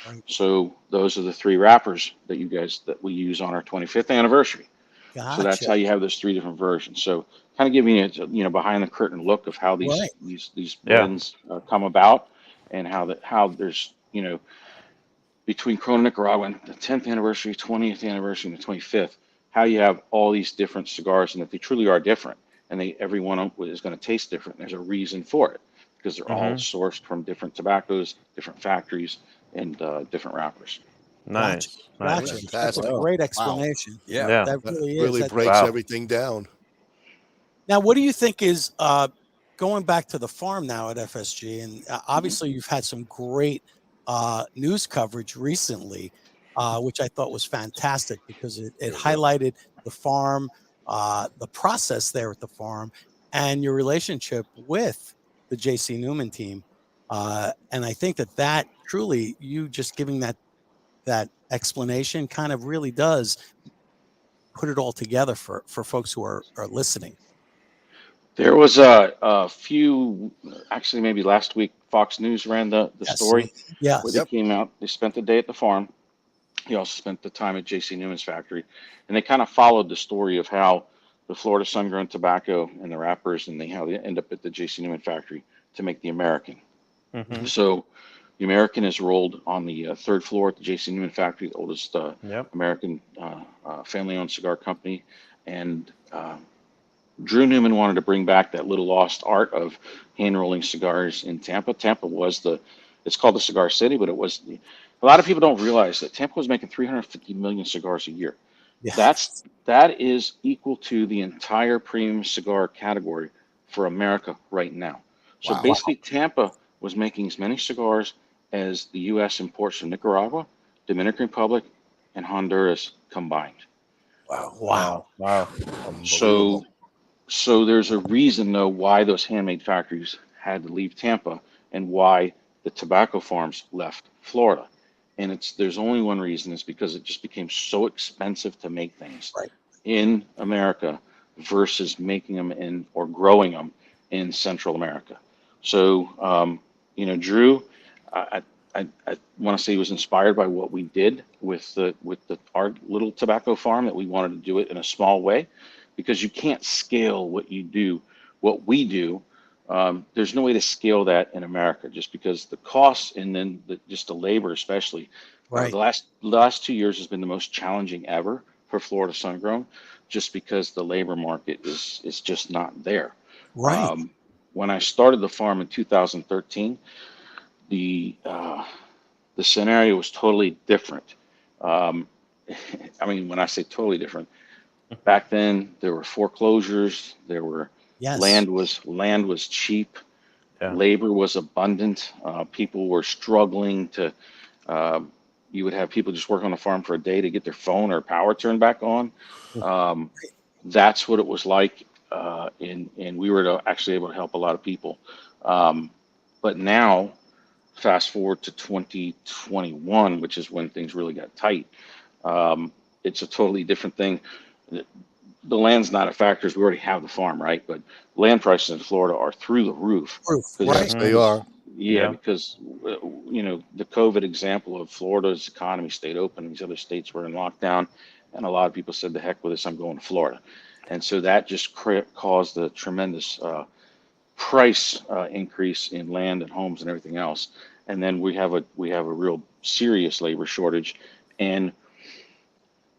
Right. So those are the 3 wrappers that we use on our 25th anniversary. Gotcha. So that's how you have those 3 different versions. So kind of giving you a behind the curtain look of how these blends come about, and how there's between Corona Nicaragua and the 10th anniversary, 20th anniversary, and the 25th, how you have all these different cigars, and that they truly are different, and every one of them is going to taste different. There's a reason for it, because they're all sourced from different tobaccos, different factories, and different wrappers. Nice. Gotcha. That's a great explanation. Wow. Yeah. That really really is. breaks everything down. Now, what do you think is going back to the farm now at FSG? And obviously, you've had some great news coverage recently, which I thought was fantastic, because it highlighted the farm, the process there at the farm, and your relationship with the J.C. Newman team. And I think that truly, you just giving that explanation kind of really does put it all together for folks who are listening. There was a few, actually maybe last week, Fox News ran the story. Yeah. Where they came out, they spent the day at the farm. He also spent the time at J.C. Newman's factory. And they kind of followed the story of how the Florida Sun-Grown tobacco and the wrappers, and how they end up at the J.C. Newman factory to make the American. Mm-hmm. So the American is rolled on the 3rd floor at the J.C. Newman factory, the oldest American family-owned cigar company. And Drew Newman wanted to bring back that little lost art of hand rolling cigars in Tampa. Tampa was it's called the Cigar City, but it was, a lot of people don't realize that Tampa was making 350 million cigars a year. Yeah. That is equal to the entire premium cigar category for America right now. So Wow. basically, Tampa was making as many cigars as the U.S. imports from Nicaragua, Dominican Republic, and Honduras combined. Wow. So there's a reason, though, why those handmade factories had to leave Tampa and why the tobacco farms left Florida. And there's only one reason, is because it just became so expensive to make things in America versus making them or growing them in Central America. So, Drew, I want to say he was inspired by what we did with our little tobacco farm, that we wanted to do it in a small way, because you can't scale what we do. There's no way to scale that in America, just because the costs and then just the labor, especially. Right. The last 2 years has been the most challenging ever for Florida sun grown, just because the labor market is just not there. Right. When I started the farm in 2013, the scenario was totally different. I mean, when I say totally different, back then there were foreclosures, there were land was cheap, labor was abundant, people were struggling to. You would have people just work on the farm for a day to get their phone or power turned back on. That's what it was like, and we were actually able to help a lot of people. But now, fast forward to 2021, which is when things really got tight. It's a totally different thing. The land's not a factor, as we already have the farm, right? But land prices in Florida are through the roof. Yes, they are. Yeah, because the COVID example of Florida's economy stayed open, these other states were in lockdown, and a lot of people said, "The heck with this, I'm going to Florida," and so that just caused a tremendous price increase in land and homes and everything else. And then we have a real serious labor shortage, and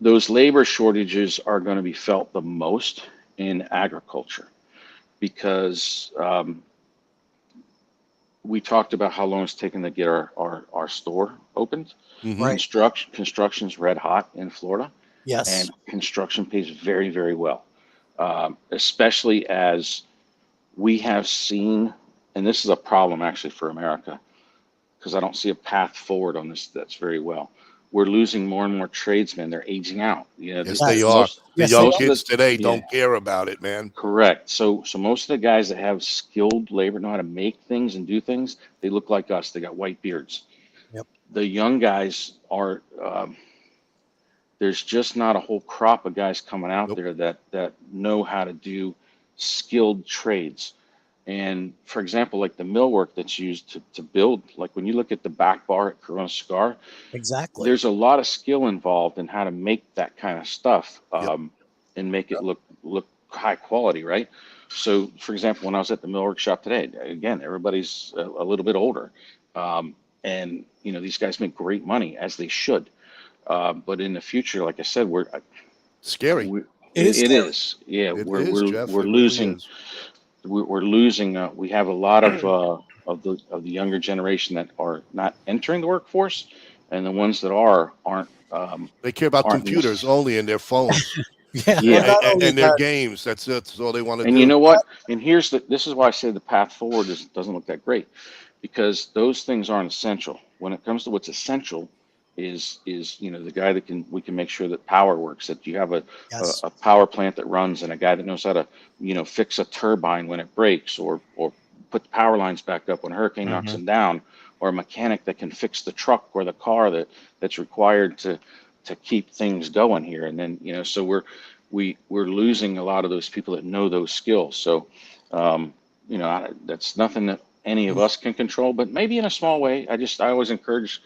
those labor shortages are going to be felt the most in agriculture, because we talked about how long it's taken to get our store opened. Mm-hmm. Construction's red hot in Florida. Yes. And construction pays very, very well, especially as we have seen, and this is a problem actually for America, because I don't see a path forward on this that's very well. We're losing more and more tradesmen. They're aging out. Yes, they are. The young kids today don't care about it, man. Correct. So most of the guys that have skilled labor, know how to make things and do things, they look like us. They got white beards. Yep. The young guys are, there's just not a whole crop of guys coming out there that know how to do skilled trades. And for example, like the millwork that's used to build, like when you look at the back bar at Corona Cigar, exactly, there's a lot of skill involved in how to make that kind of stuff, and make it look high quality, right? So for example, when I was at the millwork shop today, again, everybody's a little bit older, and these guys make great money, as they should. But in the future, like I said, we're scary. It is. Yeah, we're losing. We're losing. We have a lot of the younger generation that are not entering the workforce, and the ones that aren't. They care about computers only and their phones. And their games. That's all they want to do. And you know what? And this is why I say the path forward doesn't look that great, because those things aren't essential. When it comes to what's essential, is the guy that we can make sure that power works, that you have a power plant that runs, and a guy that knows how to fix a turbine when it breaks, or put the power lines back up when a hurricane knocks them down, or a mechanic that can fix the truck or the car that's required to keep things going here. And then so we're losing a lot of those people that know those skills. So that's nothing that any of us can control, but maybe in a small way. I always encourage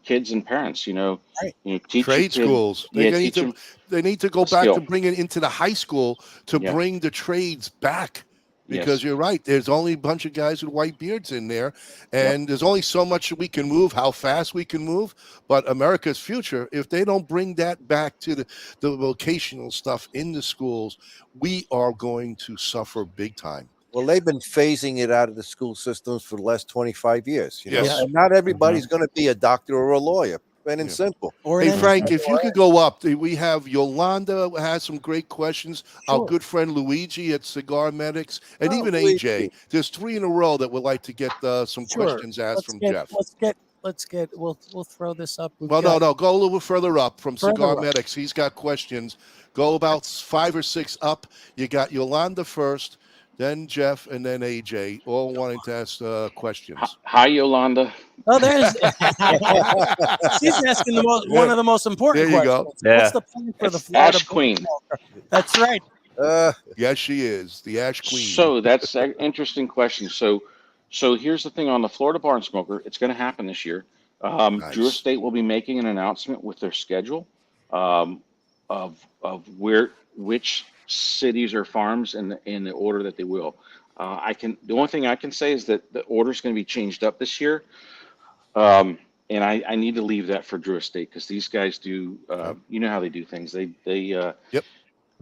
kids and parents, teach trade schools. They need to go back to bring it into the high school to bring the trades back. because Yes. you're right. There's only a bunch of guys with white beards in there, and there's only so much we can move, how fast we can move. But America's future, if they don't bring that back to the vocational stuff in the schools, we are going to suffer big time. Well, they've been phasing it out of the school systems for the last 25 years. You know? Yes. And not everybody's going to be a doctor or a lawyer. Plain and simple. Hey, Frank, if you could go up, we have Yolanda has some great questions. Our good friend Luigi at Cigar Medics, and even AJ. There's 3 in a row that would like to get some questions asked from Jeff. We'll throw this up. Well, no, go a little bit further up from Further Cigar up. Medics. He's got questions. Go about 5 or 6 up. You got Yolanda first, then Jeff, and then AJ, all wanting to ask questions. Hi, Yolanda. Oh, there's. She's asking one of the most important There you questions. go. What's the plan for the Florida Ash Queen. Smoker? That's right. Yes, she is the Ash Queen. So that's an interesting question. So here's the thing on the Florida Barn Smoker. It's going to happen this year. Drew Estate will be making an announcement with their schedule of which cities or farms in the order that they will. The only thing I can say is that the order is going to be changed up this year. And I need to leave that for Drew Estate because these guys do, you know how they do things. They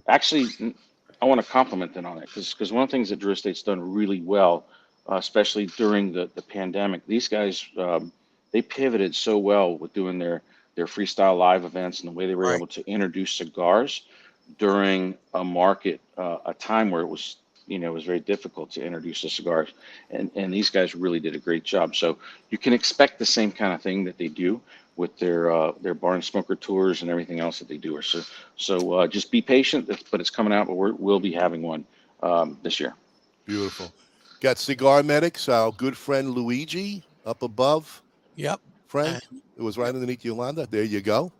actually, I want to compliment them on it because one of the things that Drew Estate's done really well, especially during the pandemic, these guys, they pivoted so well with doing their freestyle live events and the way they were able to introduce cigars during a market, a time where it was, it was very difficult to introduce the cigars, and these guys really did a great job. So you can expect the same kind of thing that they do with their barn smoker tours and everything else that they do. So just be patient, but it's coming out. But we'll be having one this year. Beautiful. Got Cigar Medics, our good friend Luigi up above. Yep. Frank, it was right underneath Yolanda. There you go.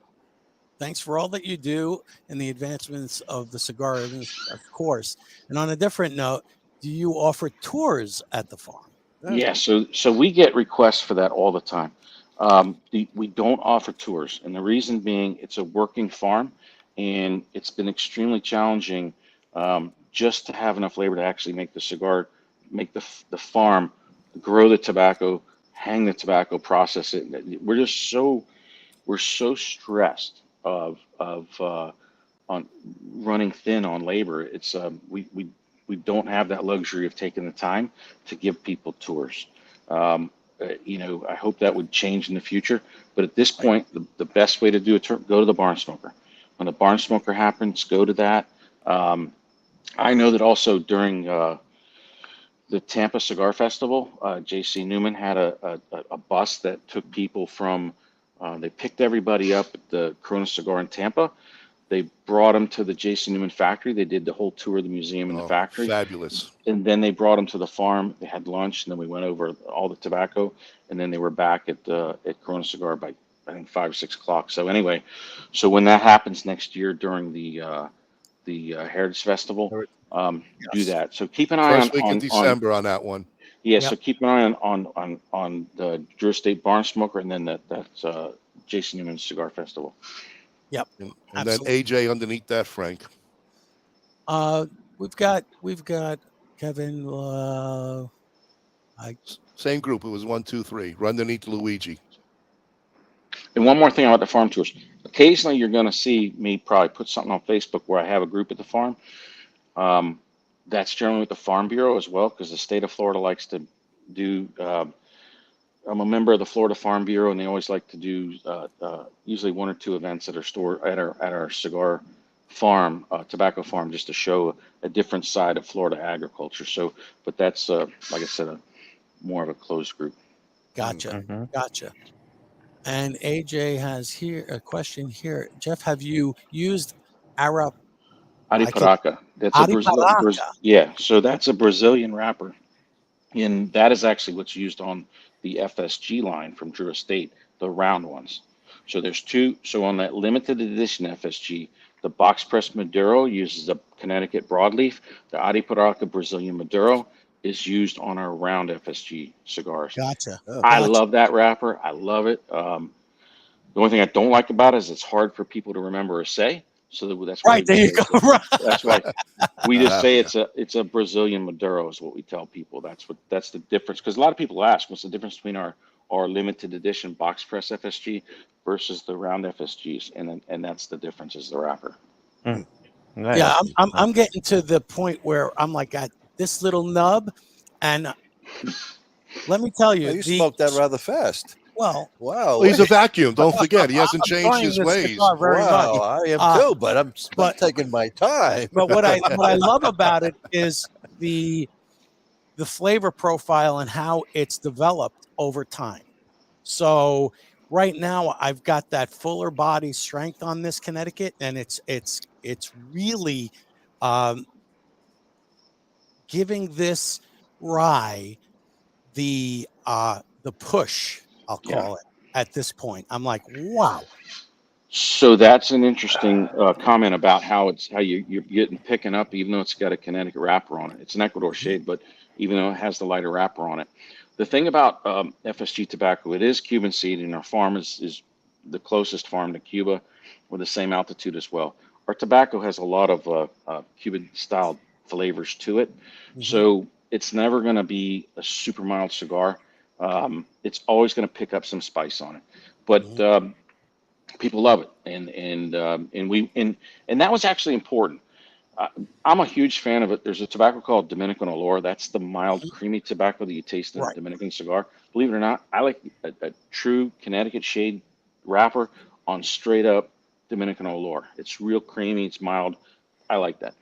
Thanks for all that you do in the advancements of the cigar, of course. And on a different note, do you offer tours at the farm? Yeah, so we get requests for that all the time. We don't offer tours, and the reason being it's a working farm, and it's been extremely challenging just to have enough labor to actually make the cigar, make the farm, grow the tobacco, hang the tobacco, process it. We're so stressed of on running thin on labor. It's we don't have that luxury of taking the time to give people tours. I hope that would change in the future, but at this point the best way to do it, go to the barn smoker. When the barn smoker happens, go to that. I know that also during the Tampa Cigar Festival, JC Newman had a bus that took people from they picked everybody up at the Corona Cigar in Tampa. They brought them to the JC Newman factory. They did the whole tour of the museum and the factory. Fabulous. And then they brought them to the farm. They had lunch, and then we went over all the tobacco. And then they were back at Corona Cigar by, I think, 5 or 6 o'clock. So anyway, so when that happens next year during the Heritage Festival, do that. So keep an eye First week of December on that one. Yeah, so keep an eye on the Drew Estate Barn Smoker, and then that's Jason Newman Cigar Festival. Yep. And then AJ underneath that, Frank. We've got Kevin. Same group. It was 1, 2, 3. Right underneath Luigi. And one more thing about the farm tours. Occasionally, you're going to see me probably put something on Facebook where I have a group at the farm. That's generally with the Farm Bureau as well, because the state of Florida likes to do. I'm a member of the Florida Farm Bureau, and they always like to do usually 1 or 2 events at our store at our cigar farm, tobacco farm, just to show a different side of Florida agriculture. So, but that's like I said, more of a closed group. Gotcha. Gotcha. And AJ has here a question here. Jeff, have you used Aripiraca? That's a Brazilian. Yeah, so that's a Brazilian wrapper, and that is actually what's used on the FSG line from Drew Estate, the round ones. So there's 2. So on that limited edition FSG, the box press Maduro uses a Connecticut broadleaf. The Aripiraca Brazilian Maduro is used on our round FSG cigars. Gotcha. I love that wrapper. I love it. The only thing I don't like about it is it's hard for people to remember or say. So that's why Right, there you go. Right. That's right. We just say it's a Brazilian Maduro is what we tell people. That's the difference. Because a lot of people ask, what's the difference between our limited edition box press FSG versus the round FSGs, and that's the difference is the wrapper. Nice. Yeah, I'm getting to the point where I'm like, at this little nub, and let me tell you, Well, you smoked that rather fast. Well, wow. Well, he's a vacuum. Don't forget, he hasn't changed his ways. Very wow, much. I am too, but I'm taking my time. But what I love about it is the flavor profile and how it's developed over time. So right now I've got that fuller body strength on this Connecticut, and it's really giving this rye the push, I'll call it, at this point. I'm like, wow. So that's an interesting comment about how you're getting picking up, even though it's got a Connecticut wrapper on it. It's an Ecuador shade, but even though it has the lighter wrapper on it. The thing about FSG tobacco, it is Cuban seed, and our farm is the closest farm to Cuba with the same altitude as well. Our tobacco has a lot of Cuban style flavors to it. So it's never going to be a super mild cigar. It's always going to pick up some spice on it, but people love it, and that was actually important. I'm a huge fan of it. There's a tobacco called Dominican Olor. That's the mild, creamy tobacco that you taste in a Dominican cigar. Believe it or not, I like a true Connecticut shade wrapper on straight up Dominican Olor. It's real creamy. It's mild. I like that.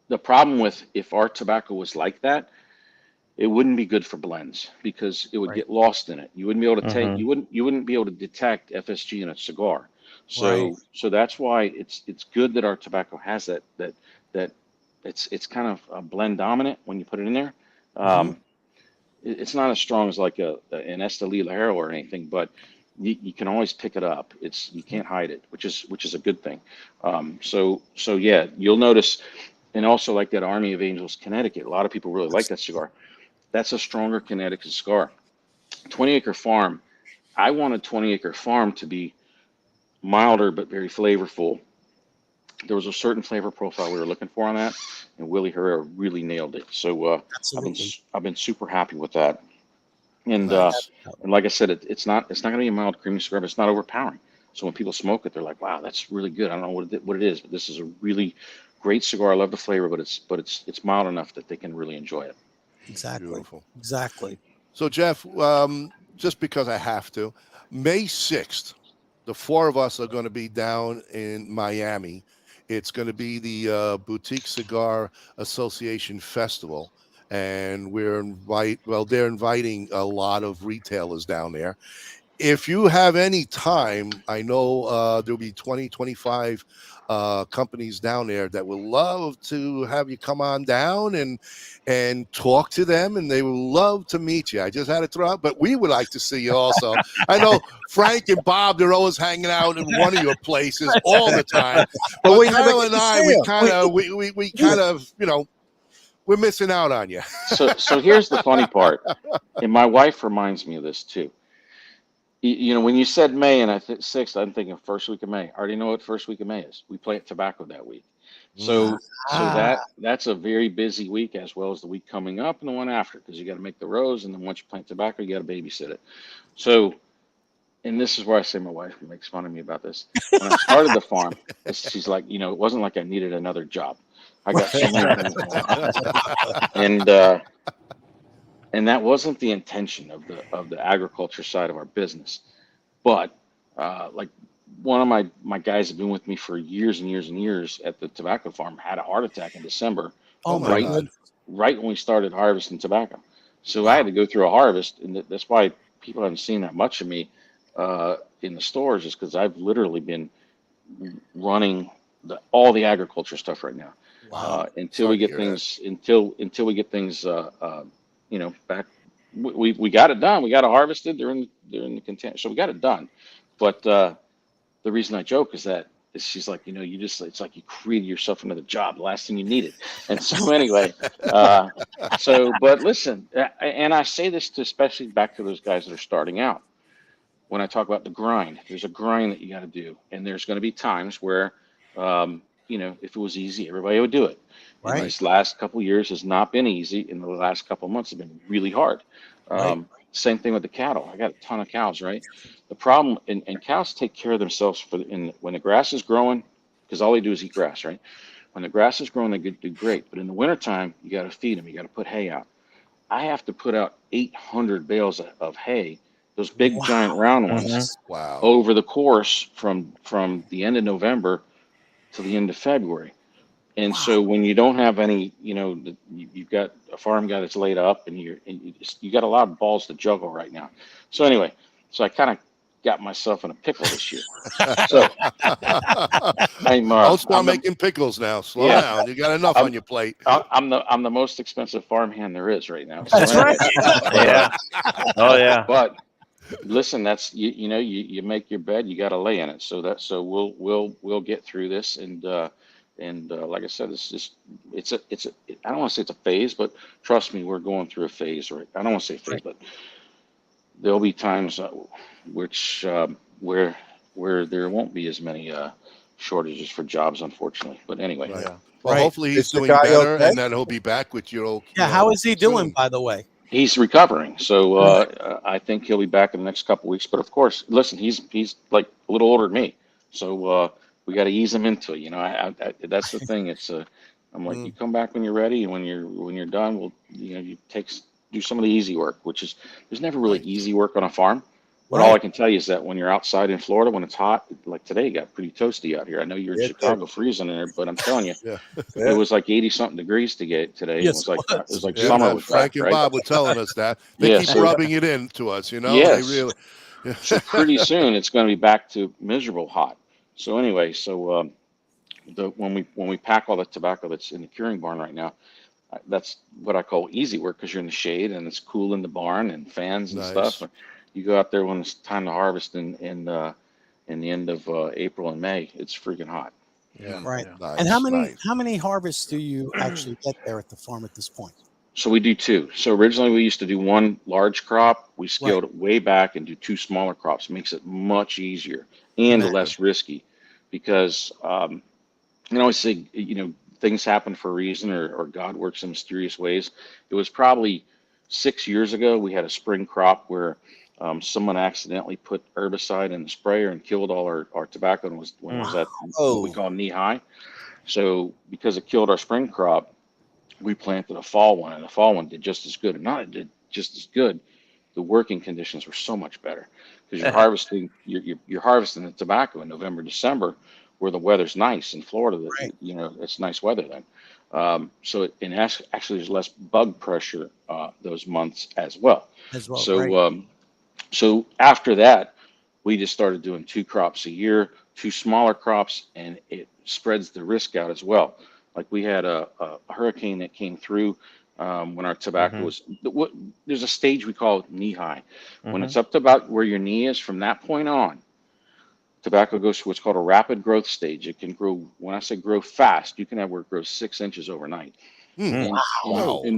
The problem with if our tobacco was like that, it wouldn't be good for blends because it would get lost in it. You wouldn't be able to take. You wouldn't be able to detect FSG in a cigar. So that's why it's good that our tobacco has that it's kind of a blend dominant when you put it in there. It's not as strong as like an Esteli Ligero or anything, but you can always pick it up. You can't hide it, which is a good thing. So yeah, you'll notice, and also like that Army of Angels Connecticut. A lot of people really like that cigar. That's a stronger Connecticut cigar. 20 Acre Farm. I wanted 20 Acre Farm to be milder but very flavorful. There was a certain flavor profile we were looking for on that, and Willie Herrera really nailed it. So I've been super happy with that. And like I said, it's not going to be a mild creamy cigar, but it's not overpowering. So when people smoke it, they're like, "Wow, that's really good." I don't know what it is, but this is a really great cigar. I love the flavor, but it's mild enough that they can really enjoy it. Exactly. Beautiful. Exactly. So Jeff, just because I have to, May 6th, the four of us are going to be down in Miami. It's going to be the Boutique Cigar Association Festival, and they're inviting a lot of retailers down there. If you have any time, I know there'll be 25 companies down there that would love to have you come on down and talk to them, and they would love to meet you. I just had to throw out, but we would like to see you also. I know Frank and Bob, they're always hanging out in one of your places all the time. But Kyle and I, we kind of, we're missing out on you. So here's the funny part, and my wife reminds me of this too. When you said May and 6th, I'm thinking first week of May. I already know what first week of May is. We plant tobacco that week. So that's a very busy week, as well as the week coming up and the one after, because you got to make the rows, and then once you plant tobacco, you got to babysit it. So, and this is where I say my wife makes fun of me about this. When I started the farm, she's like, it wasn't like I needed another job. I got so many things going on. And that wasn't the intention of the agriculture side of our business. But like one of my guys have been with me for years and years and years at the tobacco farm had a heart attack in December. Oh my God. Right when we started harvesting tobacco. So I had to go through a harvest, and that's why people haven't seen that much of me in the stores, is because I've literally been running all the agriculture stuff right now. Wow. Until we get things back. We got it done. We got it harvested during the content, so we got it done. But the reason I joke is that she's like, it's like you created yourself another job, the last thing you needed. And so anyway, but listen, and I say this especially back to those guys that are starting out. when I talk about the grind, there's a grind that you got to do, and there's going to be times where, you know, if it was easy, everybody would do it. Right. And these last couple of years has not been easy, and the last couple of months have been really hard. Same thing with the cattle. I got a ton of cows, right? The problem, and cows take care of themselves when the grass is growing, because all they do is eat grass, right? When the grass is growing, they do great. But in the wintertime, you got to feed them. You got to put hay out. I have to put out 800 bales of hay, those big giant round ones, over the course from the end of November to the end of February. And so when you don't have any, you know, you've got a farm guy that's laid up, and you got a lot of balls to juggle right now. So anyway, I kind of got myself in a pickle this year. So don't start making pickles now. Slow down. You got enough on your plate. I'm the most expensive farmhand there is right now. So That's right. Yeah. Oh yeah. But listen, that's you know, you make your bed, you got to lay in it. So we'll get through this, and like I said, it's a I don't want to say it's a phase, but trust me, we're going through a phase, right? I don't want to say phase, but there'll be times where there won't be as many shortages for jobs, unfortunately. But anyway, well, hopefully he's doing better, and then he'll be back with your old. Yeah, how is he doing, by the way? He's recovering, so I think he'll be back in the next couple of weeks. But of course, listen, he's like a little older than me, so we got to ease him into it. You know, I that's the thing. It's I'm like, you come back when you're ready, and when you're done, we'll you do some of the easy work, which is there's never really easy work on a farm. But all I can tell you is that when you're outside in Florida, when it's hot, like today, it got pretty toasty out here. I know you're in Chicago freezing in there, but I'm telling you, it was like 80-something degrees to get today. Yes, it was like summer. Was Frank and Bob were telling us that. They keep rubbing it in to us, you know. Yes. They really. So pretty soon it's going to be back to miserable hot. So anyway, when we pack all the tobacco that's in the curing barn right now, that's what I call easy work, because you're in the shade and it's cool in the barn and fans and stuff. You go out there when it's time to harvest in the end of April and May, it's freaking hot. Yeah, right. Nice, and how many harvests do you actually get there at the farm at this point? So we do two. So originally we used to do one large crop. We scaled it way back and do two smaller crops. It makes it much easier and less risky, because you always say, you know, things happen for a reason, or God works in mysterious ways. It was probably 6 years ago, we had a spring crop where someone accidentally put herbicide in the sprayer and killed all our tobacco, and was at what we call knee high. So because it killed our spring crop, we planted a fall one, and the fall one did just as good. And not it did just as good, the working conditions were so much better, because you're harvesting the tobacco in November, December, where the weather's nice in Florida. You know, it's nice weather then. So actually there's less bug pressure those months as well. So after that, we just started doing 2 crops a year, 2 smaller crops, and it spreads the risk out as well. Like we had a hurricane that came through when our tobacco was, there's a stage we call knee high. When it's up to about where your knee is, from that point on, tobacco goes through what's called a rapid growth stage. It can grow, when I say grow fast, you can have where it grows 6 inches overnight. And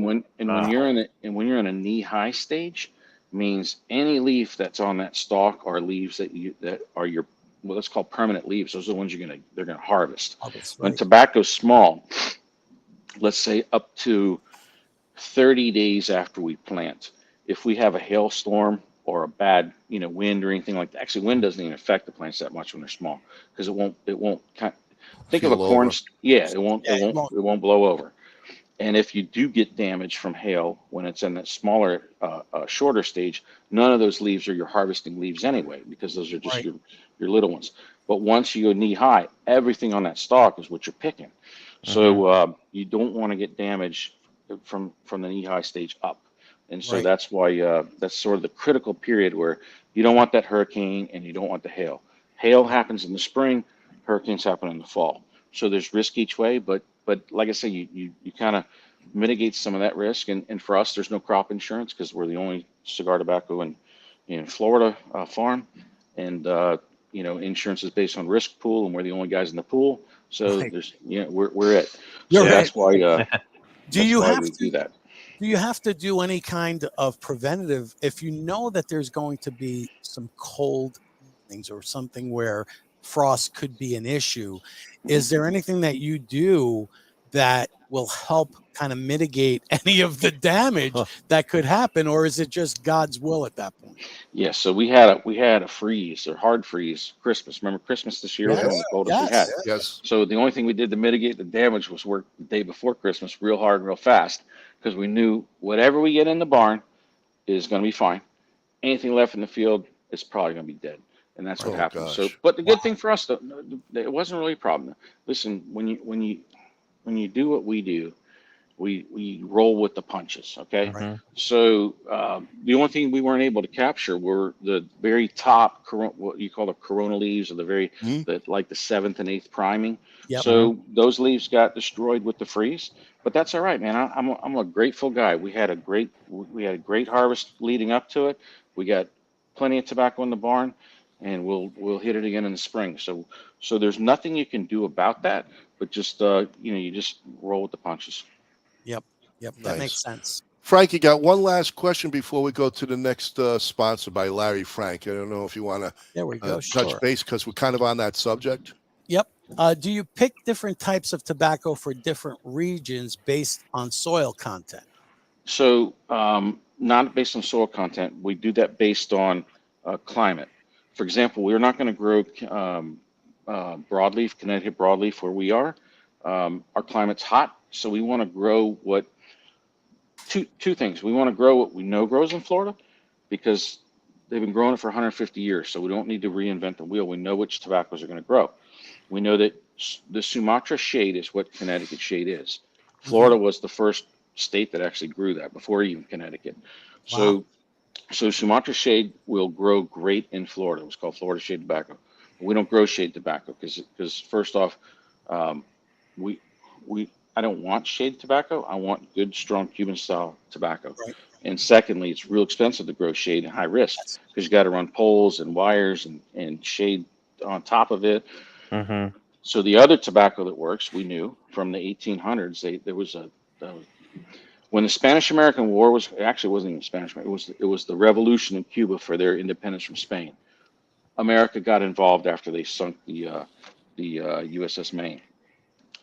when you're in a knee high stage, means any leaf that's on that stalk are leaves that are your, well, that's called permanent leaves. Those are the ones they're gonna harvest. When tobacco's small, let's say up to 30 days after we plant, if we have a hailstorm or a bad, wind or anything like that. Actually, wind doesn't even affect the plants that much when they're small, because it won't think of a corn. It won't blow over. And if you do get damage from hail when it's in that smaller, shorter stage, none of those leaves are your harvesting leaves anyway, because those are just your little ones. But once you go knee high, everything on that stalk is what you're picking. So you don't want to get damage from the knee high stage up. And so that's why that's sort of the critical period where you don't want that hurricane and you don't want the hail. Hail happens in the spring, hurricanes happen in the fall. So there's risk each way, but like I say, you kind of mitigate some of that risk. And for us, there's no crop insurance because we're the only cigar tobacco in Florida farm. And insurance is based on risk pool, and we're the only guys in the pool. So there's we're it. So that's why do you have to do that? Do you have to do any kind of preventative if you know that there's going to be some cold things or something where frost could be an issue? Is there anything that you do that will help kind of mitigate any of the damage that could happen, or is it just God's will at that point? Yeah, so we had a freeze or hard freeze Christmas. Remember Christmas this year was one of the coldest we had. Yes. So the only thing we did to mitigate the damage was work the day before Christmas real hard and real fast, because we knew whatever we get in the barn is going to be fine. Anything left in the field is probably going to be dead, and that's what happened. Gosh. So, but the good thing for us, though, it wasn't really a problem. Listen, when you do what we do, we roll with the punches. Okay. Mhm. So the only thing we weren't able to capture were the very top, what you call the corona leaves, or the very, like the 7th and 8th priming. Yep. So those leaves got destroyed with the freeze, but that's all right, man. I'm a grateful guy. We had a great harvest leading up to it. We got plenty of tobacco in the barn, and we'll hit it again in the spring. So there's nothing you can do about that, but just you just roll with the punches. Yep, that Nice. makes sense. Frank, you got one last question before we go to the next sponsor by Larry Frank. I don't know if you want to There we go. touch Sure. base, because we're kind of on that subject. Yep. Do you pick different types of tobacco for different regions based on soil content? So not based on soil content. We do that based on climate. For example, we're not going to grow broadleaf, Connecticut broadleaf where we are. Our climate's hot, so we want to grow what two things. We want to grow what we know grows in Florida, because they've been growing it for 150 years, so we don't need to reinvent the wheel. We know which tobaccos are going to grow. We know that the Sumatra shade is what Connecticut shade is. Florida was the first state that actually grew that before even Connecticut. Wow. So Sumatra shade will grow great in Florida. It was called Florida shade tobacco. We don't grow shade tobacco because first off, I don't want shade tobacco. I want good, strong Cuban style tobacco. Right. And secondly, it's real expensive to grow shade and high risk, because you got to run poles and wires and shade on top of it. Mm-hmm. So the other tobacco that works, we knew from the 1800s, there was when the Spanish-American War was, actually it wasn't even Spanish, it was the revolution in Cuba for their independence from Spain. America got involved after they sunk the USS Maine.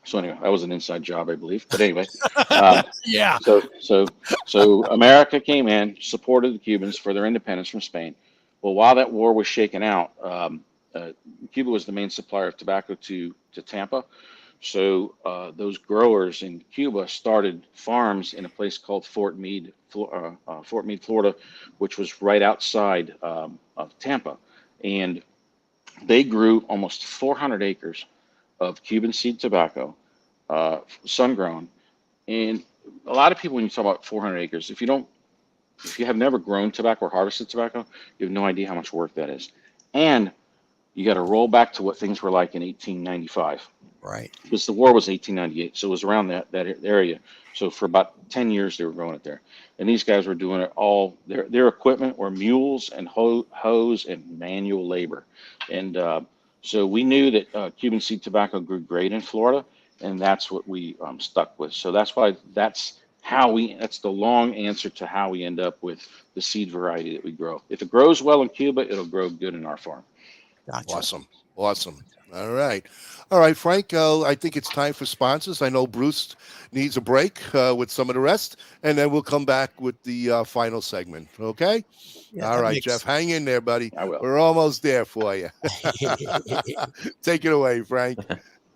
So anyway, that was an inside job, I believe. But anyway, Yeah. So America came in, supported the Cubans for their independence from Spain. Well, while that war was shaken out, Cuba was the main supplier of tobacco to Tampa. So those growers in Cuba started farms in a place called Fort Meade, Florida, which was right outside of Tampa. And they grew almost 400 acres of Cuban seed tobacco, sun-grown. And a lot of people, when you talk about 400 acres, if you have never grown tobacco or harvested tobacco, you have no idea how much work that is. And you got to roll back to what things were like in 1895. Right. Because the war was 1898, so it was around that area. So for about 10 years, they were growing it there. And these guys were doing it all, their equipment were mules and hoes and manual labor. And so we knew that Cuban seed tobacco grew great in Florida, and that's what we stuck with. So that's why that's the long answer to how we end up with the seed variety that we grow. If it grows well in Cuba, it'll grow good in our farm. Gotcha. Awesome. All right, Frank, I think it's time for sponsors. I know Bruce needs a break with some of the rest, and then we'll come back with the final segment. Okay? Yeah, all that right, makes Jeff, hang in there, buddy. I will. We're almost there for you. Take it away, Frank.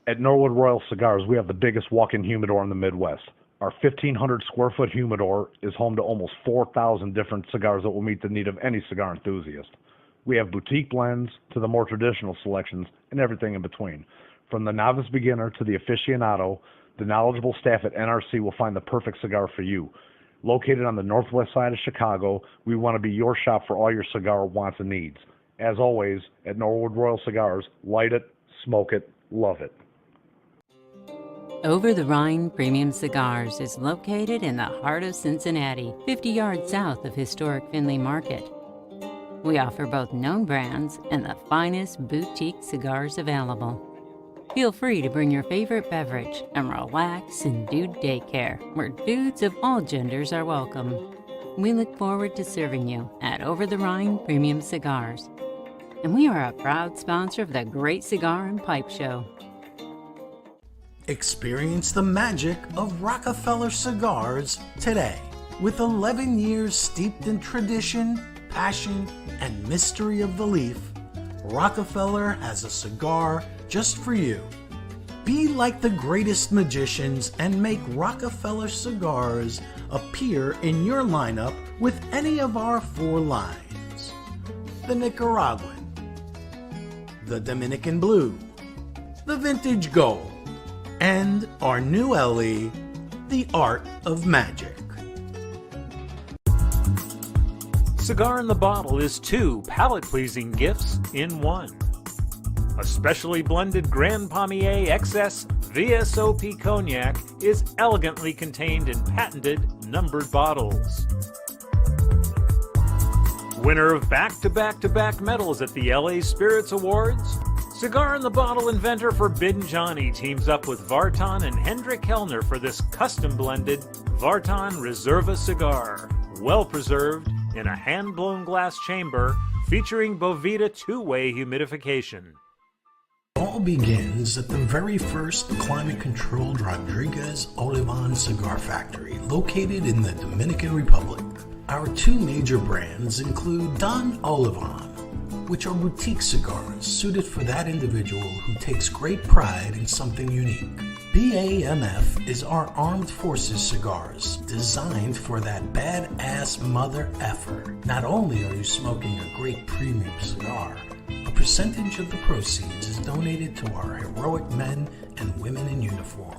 At Norwood Royal Cigars, we have the biggest walk-in humidor in the Midwest. Our 1,500 square foot humidor is home to almost 4,000 different cigars that will meet the need of any cigar enthusiast. We have boutique blends to the more traditional selections and everything in between. From the novice beginner to the aficionado, the knowledgeable staff at NRC will find the perfect cigar for you. Located on the northwest side of Chicago, we want to be your shop for all your cigar wants and needs. As always, at Norwood Royal Cigars, light it, smoke it, love it. Over the Rhine Premium Cigars is located in the heart of Cincinnati, 50 yards south of historic Findlay Market. We offer both known brands and the finest boutique cigars available. Feel free to bring your favorite beverage and relax in Dude Daycare, where dudes of all genders are welcome. We look forward to serving you at Over the Rhine Premium Cigars. And we are a proud sponsor of the Great Cigar and Pipe Show. Experience the magic of Rockefeller Cigars today. With 11 years steeped in tradition, passion, and mystery of the leaf, Rockefeller has a cigar just for you. Be like the greatest magicians and make Rockefeller Cigars appear in your lineup with any of our 4 lines: the Nicaraguan, the Dominican Blue, the Vintage Gold, and our new LE, the Art of Magic. Cigar in the Bottle is 2 palate-pleasing gifts in 1. A specially blended Grand Pommier XS VSOP Cognac is elegantly contained in patented numbered bottles. Winner of back-to-back-to-back medals at the LA Spirits Awards, Cigar in the Bottle inventor Forbidden Johnny teams up with Vartan and Hendrik Kellner for this custom-blended Vartan Reserva cigar, well-preserved in a hand-blown glass chamber featuring Boveda 2-way humidification. All begins at the very first climate-controlled Rodriguez Olivan cigar factory located in the Dominican Republic. Our 2 major brands include Don Olivan, which are boutique cigars suited for that individual who takes great pride in something unique. BAMF is our armed forces cigars, designed for that badass mother effer. Not only are you smoking a great premium cigar, a percentage of the proceeds is donated to our heroic men and women in uniform.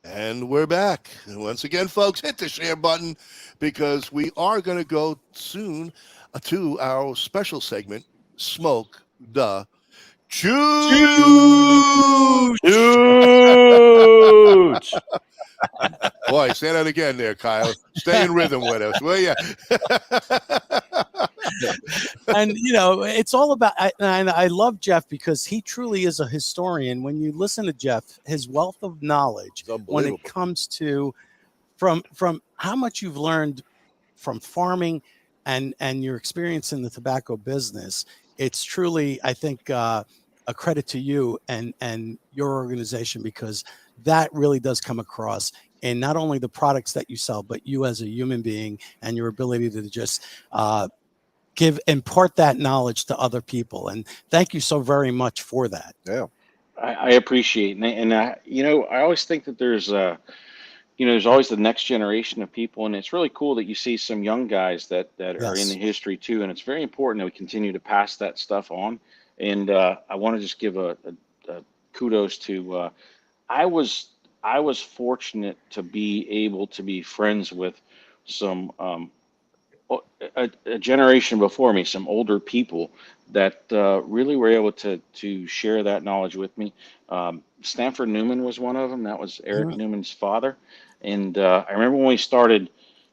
And we're back. And once again, folks, hit the share button because we are going to go soon to our special segment, Smoke the Chooch. Boy, say that again there, Kyle. Stay in rhythm with us, will you? And it's all about, and I love Jeff because he truly is a historian. When you listen to Jeff, his wealth of knowledge when it comes to from how much you've learned from farming and your experience in the tobacco business, it's truly, I think, a credit to you and your organization, because that really does come across in not only the products that you sell, but you as a human being and your ability to just impart that knowledge to other people. And thank you so very much for that. Yeah, I appreciate it. And I always think that there's there's always the next generation of people, and it's really cool that you see some young guys that are in the history too. And it's very important that we continue to pass that stuff on. And I want to just give a kudos to. I was fortunate to be able to be friends with some a generation before me, some older people that really were able to share that knowledge with me. Stanford Newman was one of them. That was Eric Newman's father. And I remember when we started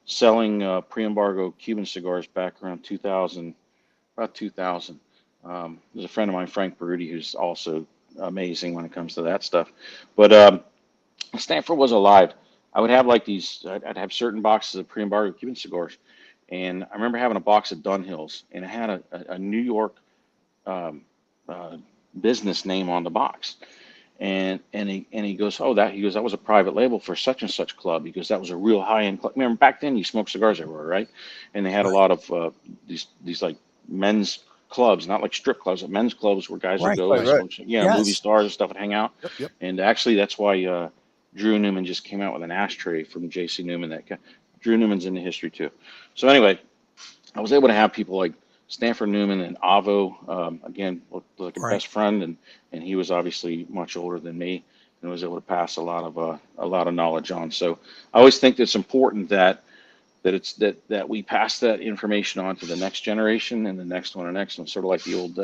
selling pre-embargo Cuban cigars back around 2000, about 2000. There's a friend of mine, Frank Berger, who's also amazing when it comes to that stuff. But Stanford was alive. I would have like these, I'd have certain boxes of pre-embargo Cuban cigars. And I remember having a box of Dunhills, and it had a New York business name on the box. And he goes, that was a private label for such and such club. He goes, that was a real high-end club. Remember, back then you smoked cigars everywhere, right? And they had a lot of these like men's clubs, not like strip clubs, but men's clubs where guys would go, movie stars and stuff would hang out. Yep. And actually, that's why Drew Newman just came out with an ashtray from J.C. Newman. Drew Newman's in the history too. So anyway, I was able to have people like Stanford Newman and Avo, again, like a best friend, and he was obviously much older than me, and was able to pass a lot of knowledge on. So I always think it's important that we pass that information on to the next generation and the next one and next one, sort of like the old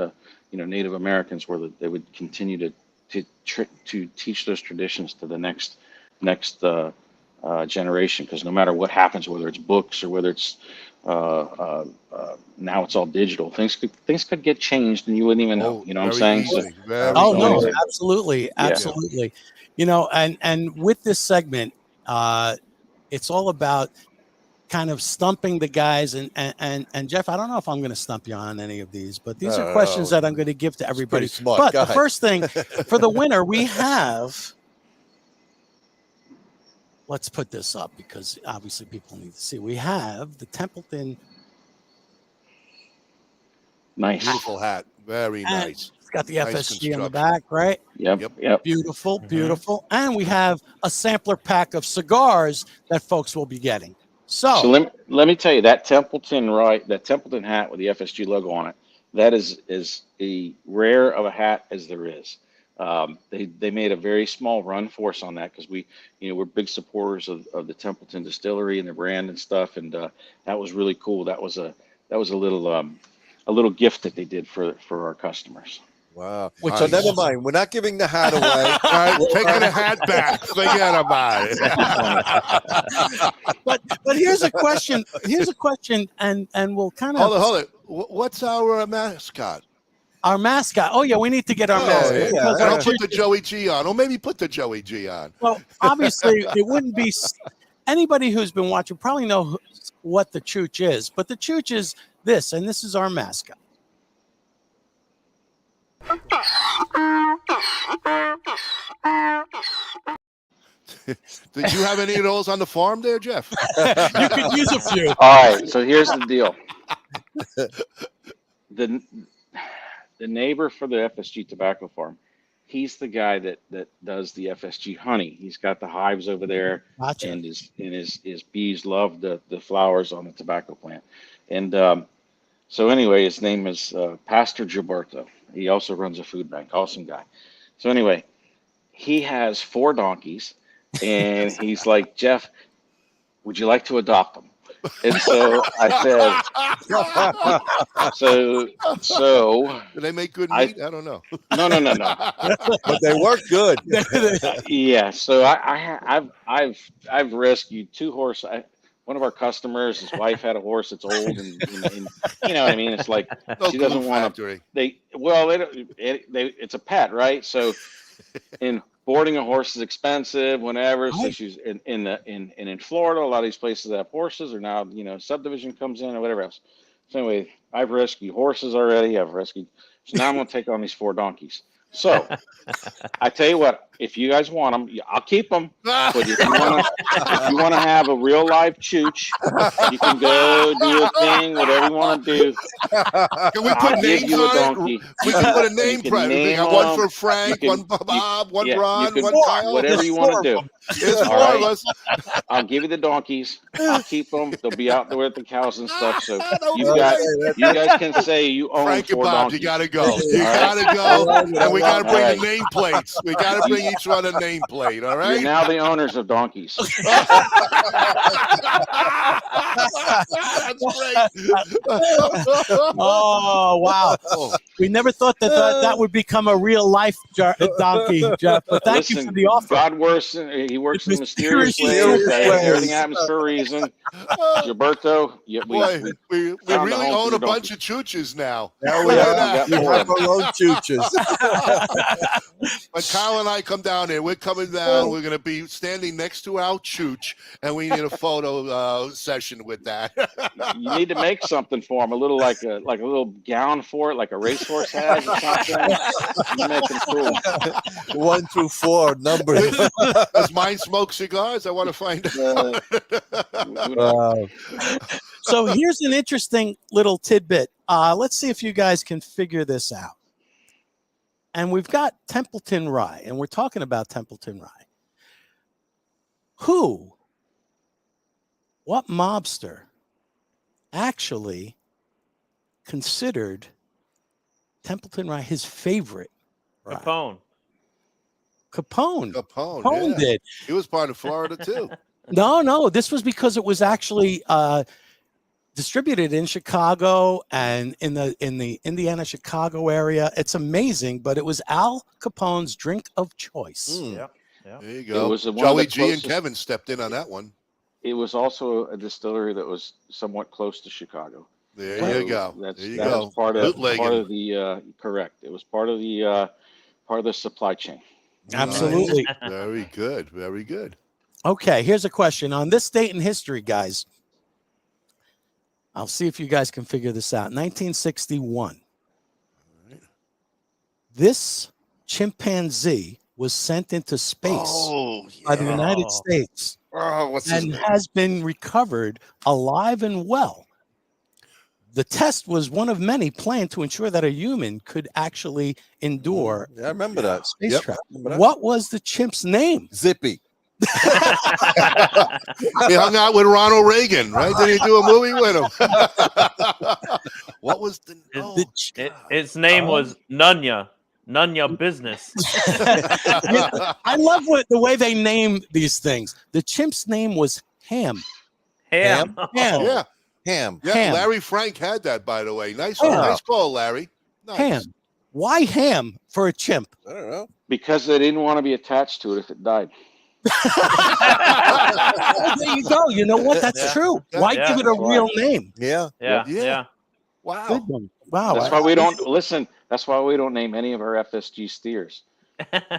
Native Americans, where they would continue to teach those traditions to the next generation, because no matter what happens, whether it's books or whether it's now it's all digital. Things could get changed and you wouldn't even know. You know what I'm saying? So, Oh no, absolutely, absolutely. You know, and with this segment, it's all about kind of stumping the guys. And Jeff, I don't know if I'm going to stump you on any of these, but these are questions that I'm going to give to everybody. But the first thing for the winner, we have. Let's put this up because obviously people need to see. We have the Templeton. Nice. Beautiful hat. Very nice. It's got the Nice FSG on the construction. back, right? Yep. Beautiful, beautiful. And we have a sampler pack of cigars that folks will be getting. So let me tell you, that Templeton hat with the FSG logo on it, that is a rare of a hat as there is. They made a very small run for us on that because we're big supporters of the Templeton distillery and the brand and stuff, and that was really cool. That was a little gift that they did for our customers. Wow. So never mind. We're not giving the hat away. All right, taking the hat back. Forget about it. but here's a question. And we'll kind of hold it. What's our mascot? Our mascot. Oh yeah, we need to get our mascot. Yeah. I'll put the Joey G on, or maybe put the Joey G on. Well, obviously, it wouldn't be anybody who's been watching probably know what the chooch is, but the chooch is this, and this is our mascot. Did you have any of those on the farm there, Jeff? You could use a few. All right, so here's the deal. The neighbor for the FSG tobacco farm, he's the guy that does the FSG honey. He's got the hives over there, Gotcha. and his bees love the flowers on the tobacco plant. And so anyway, his name is Pastor Gilberto. He also runs a food bank. Awesome guy. So anyway, he has 4 donkeys, and he's like, Jeff, would you like to adopt them? And so I said, so do they make good meat? I don't know. No. But they work good. Yeah. So I've rescued 2 horses. One of our customers, his wife had a horse that's old, and you know what I mean. It's like she doesn't want to. It's a pet, right? So, in boarding a horse is expensive, whenever. So she's in Florida. A lot of these places that have horses are now, subdivision comes in or whatever else. So anyway, I've rescued horses already. So now I'm going to take on these 4 donkeys. So I tell you what, if you guys want them, I'll keep them. But if you want to have a real live chooch, you can go do a thing, whatever you want to do. Can we put names on it? We can put a name plate. We got one for Frank, one for Bob, one Ron, one Kyle. Whatever you want to do. There's 4 of us. I'll give you the donkeys. I'll keep them. They'll be out there with the cows and stuff. So you guys can say you own Frank 4 and Bob, donkeys. you got to go. You got to go. And we got to bring the nameplates. We got to bring each one a nameplate. All right. You're now the owners of donkeys. That's great. Oh wow! We never thought that would become a real life donkey, Jeff. But thank you for the offer. God works. He works in mysterious ways. Everything happens for a reason. Gilberto, we really own a bunch of chooches now. Now we have our own chooches. When Kyle and I come down here, we're coming down. We're going to be standing next to our chooch, and we need a photo session with that. You need to make something for him, a little like a little gown for it, like a racehorse has or something. You make them cool. 1 through 4 numbers. Does mine smoke cigars? I want to find out. So here's an interesting little tidbit. Let's see if you guys can figure this out. And we've got Templeton Rye, and we're talking about Templeton Rye. What mobster actually considered Templeton Rye his favorite rye? Capone did. He was part of Florida too. No. This was because it was actually distributed in Chicago and in the Indiana, Chicago area. It's amazing, but it was Al Capone's drink of choice. There you go. Joey G and Kevin stepped in on that one. It was also a distillery that was somewhat close to Chicago. There you go. That's There you that go. was part of Bootlegging. the correct. It was part of the supply chain. Absolutely. Nice. Very good. Very good. Okay, here's a question. On this date in history, guys, I'll see if you guys can figure this out. 1961. This chimpanzee was sent into space by the United States and has been recovered alive and well. The test was one of many planned to ensure that a human could actually endure I remember that. space travel. What was the chimp's name? Zippy. He hung out with Ronald Reagan, right? Did he do a movie with him? What was the? Its name was Nunya. Nunya Business. I love the way they name these things. The chimp's name was Ham. Ham. Ham. Yeah. Ham. Yeah. Ham. Larry Frank had that, by the way. Nice, Ham. nice call, Larry. Nice. Ham. Why ham for a chimp? I don't know. Because they didn't want to be attached to it if it died. Oh, there you go. You know what? That's true. Why give it a real name? Yeah. Yeah. Wow. Good one. Wow. That's why we don't listen. That's why we don't name any of our FSG steers.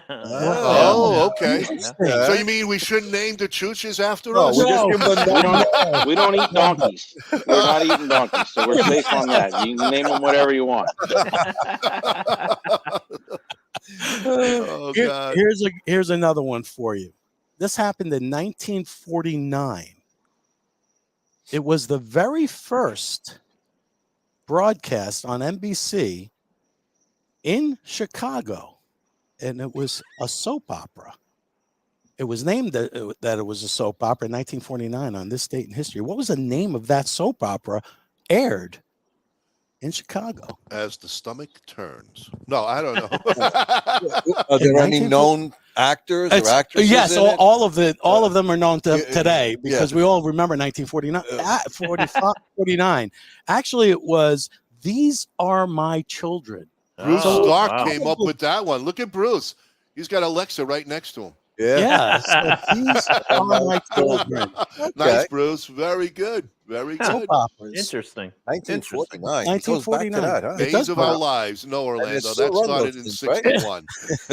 Oh, okay. Yeah. So you mean we shouldn't name the chooches after No, us? we just give them We don't eat donkeys. We're not eating donkeys, so we're safe on that. You can name them whatever you want. Oh, God. Here's another one for you. This happened in 1949. It was the very first broadcast on NBC in Chicago, and it was a soap opera. It was named that it was a soap opera in 1949 on this date in history. What was the name of that soap opera aired in Chicago? As the stomach turns. No, I don't know. Are there any known actors or actresses? Yes, in it? all of them are known today because we all remember 1949. 49. Actually, it was These Are My Children. Bruce Stark came up with that one. Look at Bruce. He's got Alexa right next to him. Yeah. So These Are My Children. Nice, Bruce. Very good. Very Soap good. operas. Interesting. 1949. 1949. Days of Our Lives. No, Orlando. That started in 61.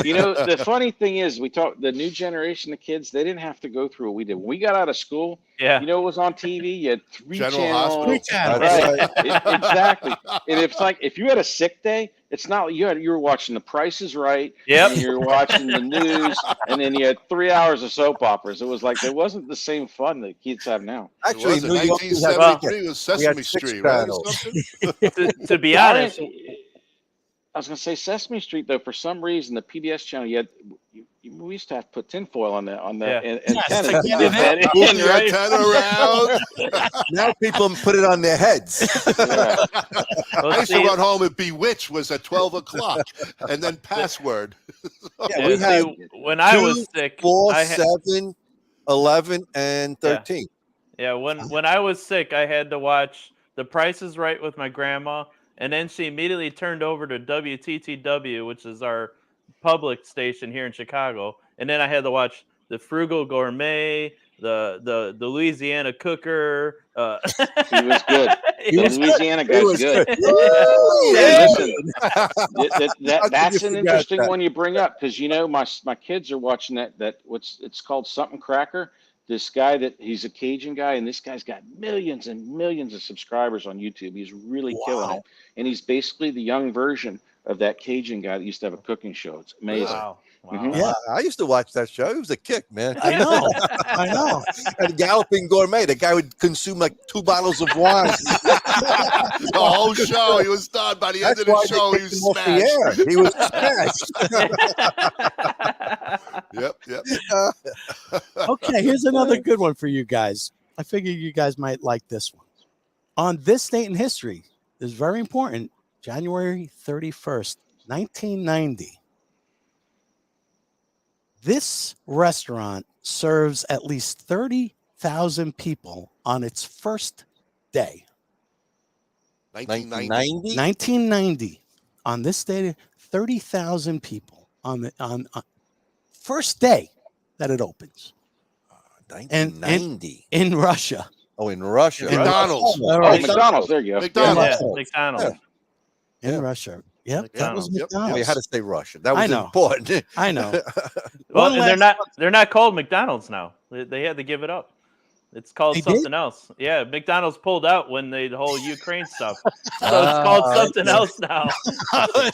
You know, the funny thing is, we talk the new generation of kids. They didn't have to go through what we did. When we got out of school, Yeah. you know what was on TV? You had three General channels. Hospital. Three channels. Right. Exactly. And it's like if you had a sick day, it's not you were watching The Price is Right. Yep. And you were watching the news, and then you had 3 hours of soap operas. It was like it wasn't the same fun that kids have now. Actually, New York, 1973 was we had Sesame 6 Street, right? channels. To be honest, I was going to say Sesame Street, though. For some reason, the PBS channel, we used to have to put tinfoil on the antenna. to get Get that in, Move the right? antenna around. Now people put it on their heads. Yeah. I used to run home and Bewitched was at 12 o'clock, and then Password. Yeah, we had when I was sick, 4, I had, 7, 11, and 13. yeah, when I was sick, I had to watch The Price is Right with my grandma, and then she immediately turned over to WTTW, which is our public station here in Chicago, and then I had to watch The Frugal Gourmet, the Louisiana Cooker. He was good. The Louisiana guy's good. Yeah. Listen, that's an interesting one you bring up because you know my kids are watching that it's called Something Cracker. This guy he's a Cajun guy, and this guy's got millions and millions of subscribers on YouTube. He's really killing it, and he's basically the young version of that Cajun guy that used to have a cooking show. It's amazing. Wow. Yeah, I used to watch that show. It was a kick, man. I know. And Galloping Gourmet, the guy would consume like 2 bottles of wine. The whole show, he was done. By the end of the show, he was smashed. He was smashed. Yep. Okay, here's another good one for you guys. I figure you guys might like this one. On this date in history, this is very important, January 31st, 1990. This restaurant serves at least 30,000 people on its first day. 1990? 1990. On this day, 30,000 people on first day that it opens. 1990. In Russia. Oh, in Russia. McDonald's. Oh, McDonald's. There you go. McDonald's. Yeah, McDonald's. In Russia. Yep, that was Yep. McDonald's. Oh, you had to say Russia. That was I know. important. I know. Well, One and last they're not called McDonald's now. They had to give it up. It's called They something else. Yeah, McDonald's pulled out when the whole Ukraine stuff. So it's called something else now.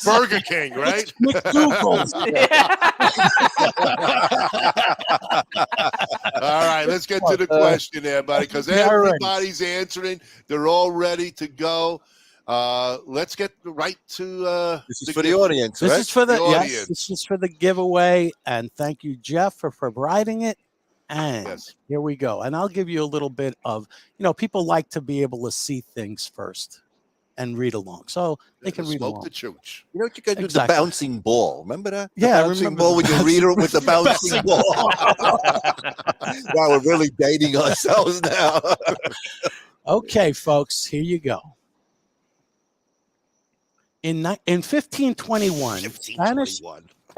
Burger King, right? McDougal's. All right, let's get to the question there, buddy, because everybody's answering. They're all ready to go. Let's get right to this is for the audience. This right? is for the audience. yes, this is for the giveaway, and thank you, Jeff, for providing it. And here we go. And I'll give you a little bit of, people like to be able to see things first and read along, so they can read along. The chooch. You know what you got to do? Exactly. The bouncing ball. Remember that? Yeah, I the bouncing remember ball the with the reader with the bouncing ball. Wow, we're really dating ourselves now. Okay, folks, here you go. In 1521, Spanish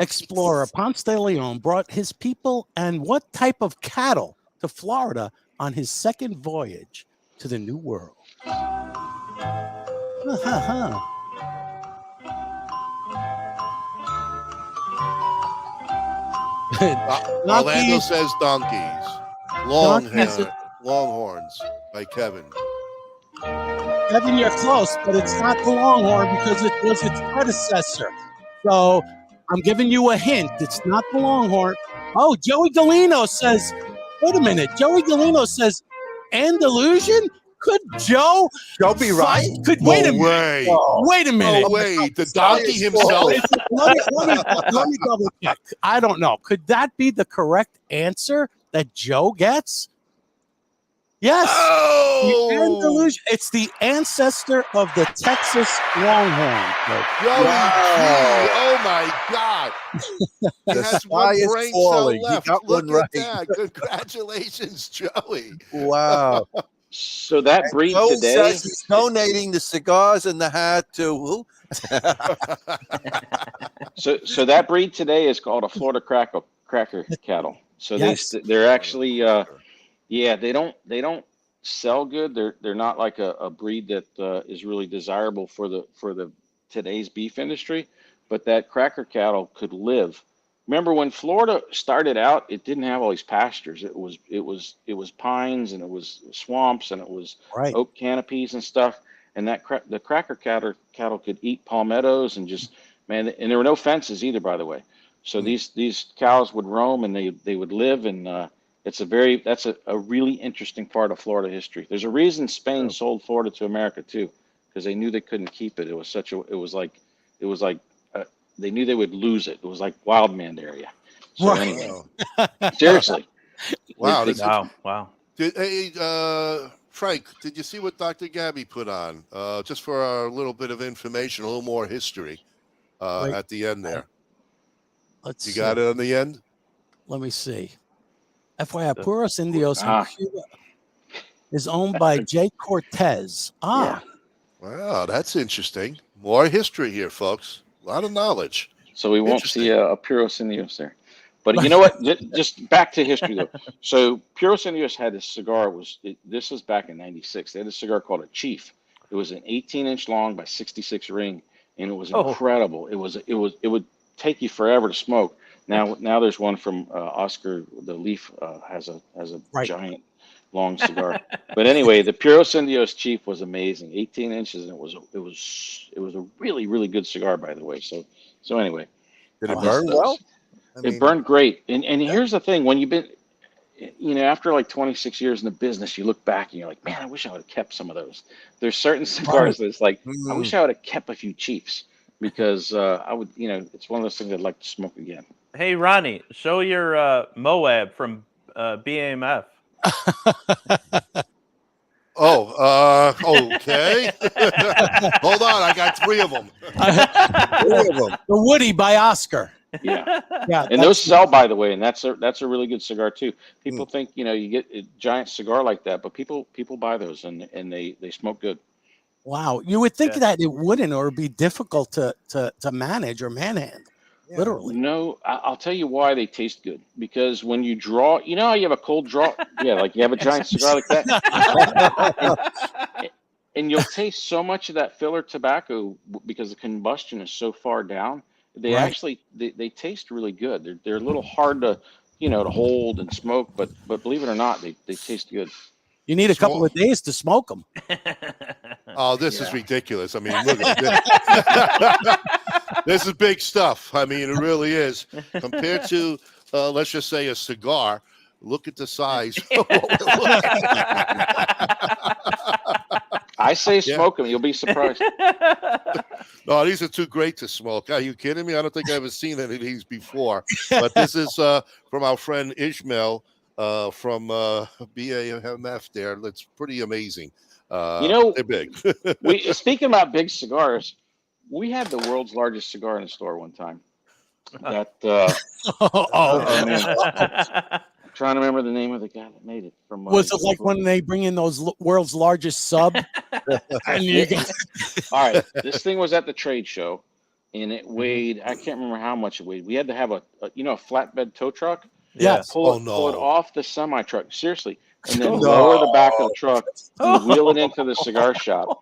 explorer Ponce de Leon brought his people and what type of cattle to Florida on his second voyage to the New World? Orlando says donkeys. Longhorns by Kevin. Kevin, you're close, but it's not the Longhorn because it was its predecessor. So I'm giving you a hint. It's not the Longhorn. Oh, Joey Galino says, wait a minute. Joey Galino says, Andalusian? Could Joe be right? Wait a minute. Wait a minute. Oh, wait. The donkey himself? Let me double check. I don't know. Could that be the correct answer that Joe gets? Yes. Oh! The Andalusian. It's the ancestor of the Texas Longhorn. Joey G. Oh, my God. He has one brain cell left. Look at that. Congratulations, Joey. Wow. So that breed Joe today. says he's donating the cigars and the hat to who? So that breed today is called a Florida cracker cattle. So they're actually they don't sell good. They're not like a breed that is really desirable for the today's beef industry, but that cracker cattle could live. Remember when Florida started out, it didn't have all these pastures. It was pines and it was swamps and it was oak canopies and stuff. And the cracker cattle could eat palmettos and and there were no fences either, by the way. So these cows would roam and they would live, and that's a really interesting part of Florida history. There's a reason Spain sold Florida to America too, because they knew they couldn't keep it. It was like they knew they would lose it. It was like wild man area. So anyway, seriously. Wow. Wow. Frank, did you see what Dr. Gabby put on? Just for our little bit of information, a little more history at the end there. Let's you got it on the end? Let me see. FYI, Puros Indios in Cuba is owned by J. Cortez. Wow, that's interesting. More history here, folks. A lot of knowledge. So we won't see a Puros Indios there. But you know what? Just back to history, though. So Puros Indios had this cigar. This was back in '96. They had a cigar called a Chief. It was an 18-inch long by 66 ring, and it was incredible. It would take you forever to smoke. Now there's one from Oscar. The Leaf has a giant long cigar. But anyway, the Puros Indios Chief was amazing. 18 inches, and it was a really, really good cigar, by the way. So anyway, did it burn well? It burned great. And here's the thing: when you've been, after like 26 years in the business, you look back and you're like, man, I wish I would have kept some of those. There's certain cigars that's like, I wish I would have kept a few Chiefs, because I would, it's one of those things I'd like to smoke again. Hey, Ronnie, show your Moab from BAMF. Okay. Hold on, I got three of them. The Woody by Oscar. Yeah. And those sell, by the way, and that's a really good cigar too. People think you get a giant cigar like that, but people buy those and they smoke good. Wow, you would think that it wouldn't, or be difficult to manage or manhandle. Literally. No, I'll tell you why they taste good. Because when you draw, you know how you have a cold draw? Yeah, like you have a giant cigar like that. And you'll taste so much of that filler tobacco because the combustion is so far down. They actually they taste really good. They're a little hard to to hold and smoke, but believe it or not, they taste good. You need a couple of days to smoke them. Oh, this is ridiculous. I mean, look at this. This is big stuff. I mean, it really is. Compared to, let's just say, a cigar, look at the size. I say smoke them. You'll be surprised. No, these are too great to smoke. Are you kidding me? I don't think I've ever seen any of these before. But this is from our friend Ishmael from BAMF there. That's pretty amazing. They're big. Speaking about big cigars, we had the world's largest cigar in the store one time. That I'm trying to remember the name of the guy that made it. From was it like when they bring in those world's largest sub? All right, this thing was at the trade show, and it weighed. I can't remember how much it weighed. We had to have a flatbed tow truck. Yes. Pull it off the semi truck. Seriously. And then lower the back of the truck and wheel it into the cigar shop.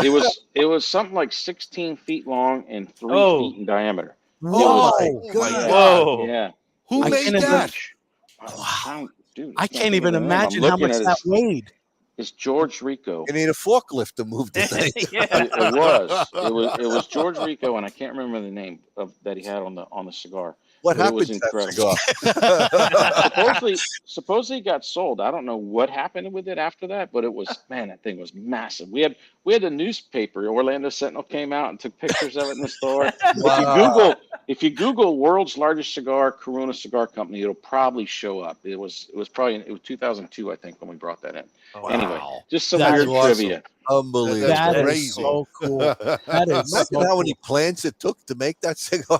It was something like 16 feet long and 3 feet in diameter. Whoa! Yeah. Who made that? Dude, I can't even imagine how much that weighed. It's George Rico. You need a forklift to move the thing. It was George Rico, and I can't remember the name that he had on the cigar. What happened to that cigar? supposedly it got sold. I don't know what happened with it after that, but it was, man, that thing was massive. We had a newspaper, Orlando Sentinel came out and took pictures of it in the store. Wow. If you Google world's largest cigar, Corona Cigar Company, it'll probably show up. It was 2002, I think, when we brought that in. Wow. Anyway, just some weird trivia. Unbelievable. That is so cool. That is Imagine how many plants it took to make that cigar.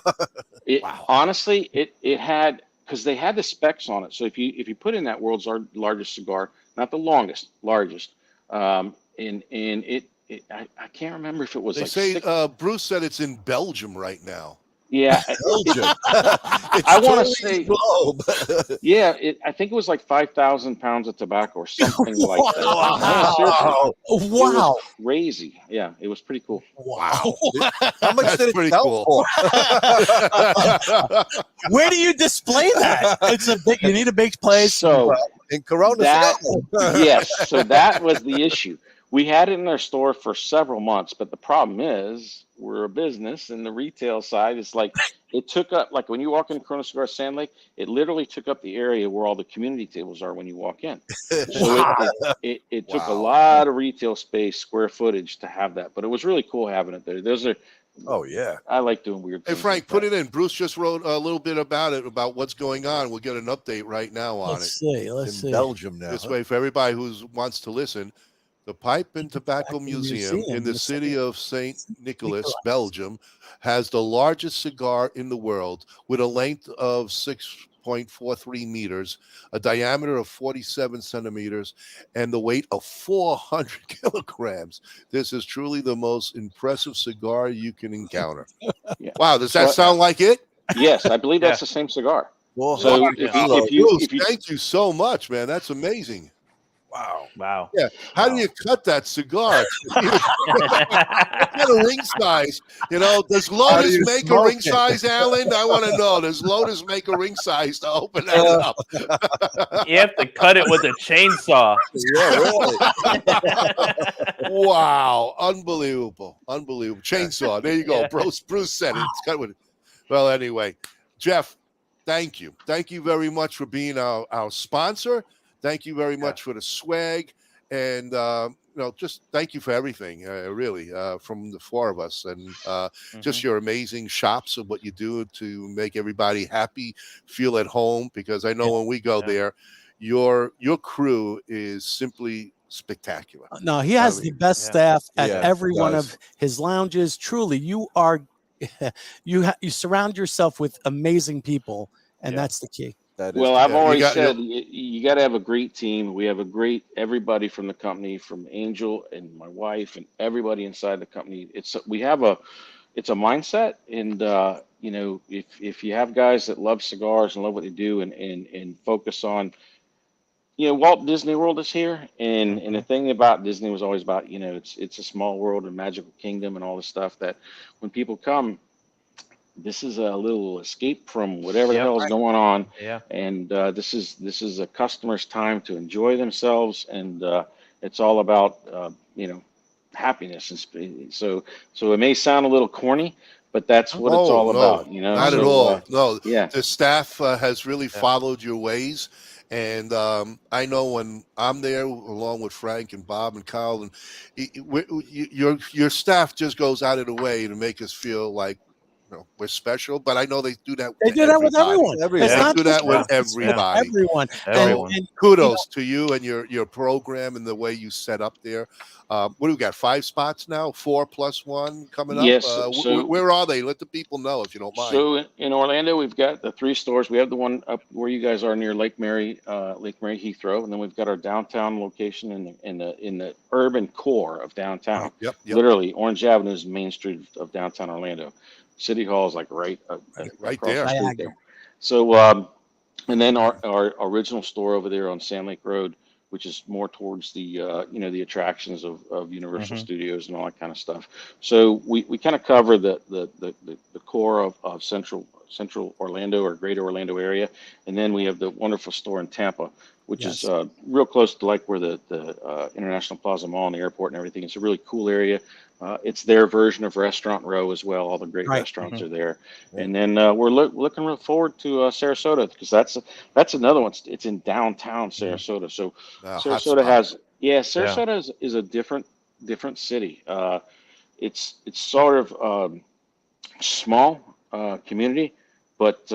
Honestly, it had, because they had the specs on it. So if you put in that world's largest cigar, not the longest, largest, and I can't remember if it was. They say Bruce said it's in Belgium right now. Yeah, Belgium. I want to say, I think it was like 5,000 pounds of tobacco or something like that. Wow! It was crazy. Yeah, it was pretty cool. Wow! How much did it sell for? Where do you display that? It's a big. You need a big place. So in Corona. Yes. So that was the issue. We had it in our store for several months, but the problem is we're a business, and the retail side is like it took up, like when you walk in Corona Cigar Sand Lake, it literally took up the area where all the community tables are when you walk in. So it took a lot of retail space, square footage to have that, but it was really cool having it there. Those are. Oh yeah, I like doing weird things. Hey Frank, put it in. Bruce just wrote a little bit about what's going on. We'll get an update right now on Let's see. Belgium now. This way, for everybody who wants to listen. The Pipe and Tobacco Museum in the city of St. Nicholas, Belgium, has the largest cigar in the world with a length of 6.43 meters, a diameter of 47 centimeters, and the weight of 400 kilograms. This is truly the most impressive cigar you can encounter. Wow, does that sound like it? Yes, I believe that's the same cigar. Well, so thank you so much, man. That's amazing. Wow. Yeah. How do you cut that cigar? What kind of ring size? Does Lotus make a ring size, Alan? I want to know. Does Lotus make a ring size to open that up? You have to cut it with a chainsaw. Yeah, really. Wow. Unbelievable. Chainsaw. There you go. Bruce said it. It's cut with it. Well, anyway, Jeff, thank you. Thank you very much for being our sponsor. Thank you very much for the swag, and just thank you for everything, really, from the four of us, and just your amazing shops of what you do to make everybody happy, feel at home. Because I know when we go there, your crew is simply spectacular. No, he has the best staff at every one of his lounges. Truly, you are you surround yourself with amazing people, and that's the key. Well, I've already said you got to have a great team. We have everybody from the company, from Angel and my wife and everybody inside the company. It's a mindset, and you know, if you have guys that love cigars and love what they do and focus on, you know, Walt Disney World is here, and the thing about Disney was always about, you know, it's a small world, a magical kingdom, and all this stuff that when people come, this is a little escape from whatever the hell is going on. Yeah. And this is a customer's time to enjoy themselves, and it's all about you know, happiness. And so it may sound a little corny, but that's what it's all about. You know, not at all. No. Yeah. The staff has really followed your ways. And I know when I'm there, along with Frank and Bob and Kyle, and your staff just goes out of the way to make us feel like, you know, we're special. But I know they do that. They do that with everyone. They do that with everybody. Everyone. And kudos to you and your program and the way you set up there. What do we got? 5 spots now? 4 plus 1 coming up? Yes. Where are they? Let the people know if you don't mind. So in Orlando, we've got the 3 stores. We have the one up where you guys are near Lake Mary Heathrow, and then we've got our downtown location in the urban core of downtown. Yep. Literally, Orange Avenue is the main street of downtown Orlando. City Hall is like right there. The street there. So and then our original store over there on Sand Lake Road, which is more towards the you know, the attractions of Universal Studios and all that kind of stuff. So we kind of cover the core of central Orlando or greater Orlando area, and then we have the wonderful store in Tampa, which is real close to like where the International Plaza Mall and the airport and everything. It's a really cool area. It's their version of Restaurant Row as well. All the great restaurants are there. And then we're looking real forward to Sarasota, because that's another one. It's in downtown Sarasota. So Sarasota has Sarasota is a different city. It's sort of small community, but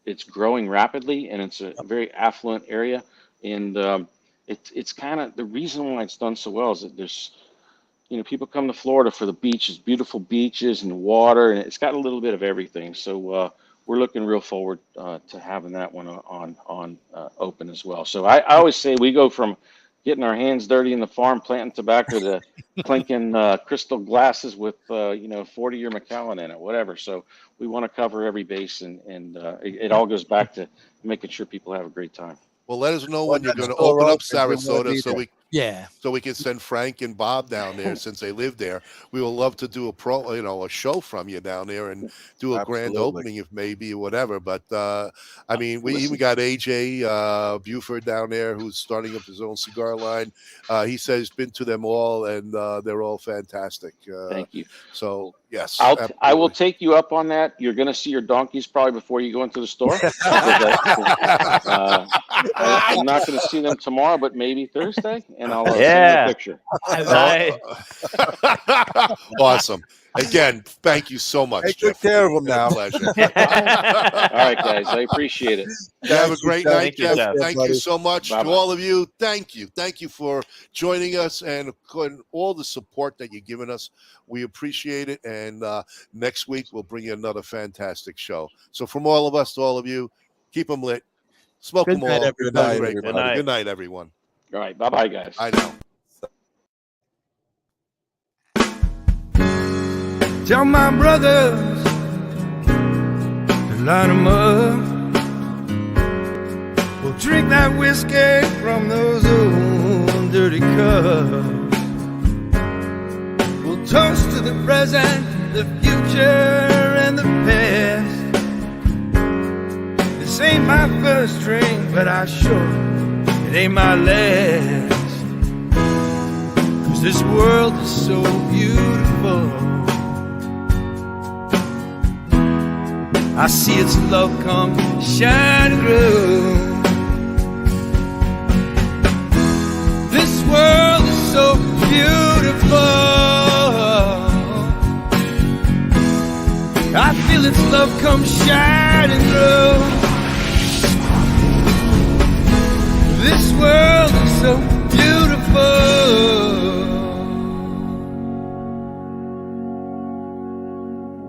it's growing rapidly, and it's a very affluent area. And it's kind of the reason why it's done so well is that there's, you know, people come to Florida for the beaches, beautiful beaches and water, and it's got a little bit of everything. So we're looking real forward to having that one on open as well. So I always say we go from getting our hands dirty in the farm planting tobacco to clinking crystal glasses with 40-year Macallan in it, whatever. So we want to cover every base, and it all goes back to making sure people have a great time. Well, let us know when you're going to open up Sarasota so we can send Frank and Bob down there since they live there. We will love to do a show from you down there and do a grand opening if maybe or whatever. But I mean, we even got AJ Buford down there who's starting up his own cigar line. He says he's been to them all, and they're all fantastic. Thank you. So yes, I will take you up on that. You're going to see your donkeys probably before you go into the store. I'm not going to see them tomorrow, but maybe Thursday, and I'll send you a picture. Awesome. Again, thank you so much. Take good care of them now. Pleasure. All right, guys. I appreciate it. Have a great night, Jeff. Jeff. Thank you so much. Bye-bye. To all of you, thank you. Thank you for joining us and all the support that you're giving us. We appreciate it. And next week, we'll bring you another fantastic show. So from all of us to all of you, keep them lit. Smoke them all. Good night, Good night, everyone. All right. Bye-bye, guys. I know. Tell my brothers to line them up. We'll drink that whiskey from those old dirty cups. We'll toast to the present, the future, and the past. This ain't my first drink, but I sure it ain't my last. 'Cause this world is so beautiful. I see its love come shining through. This world is so beautiful. I feel its love come shining through. This world is so beautiful.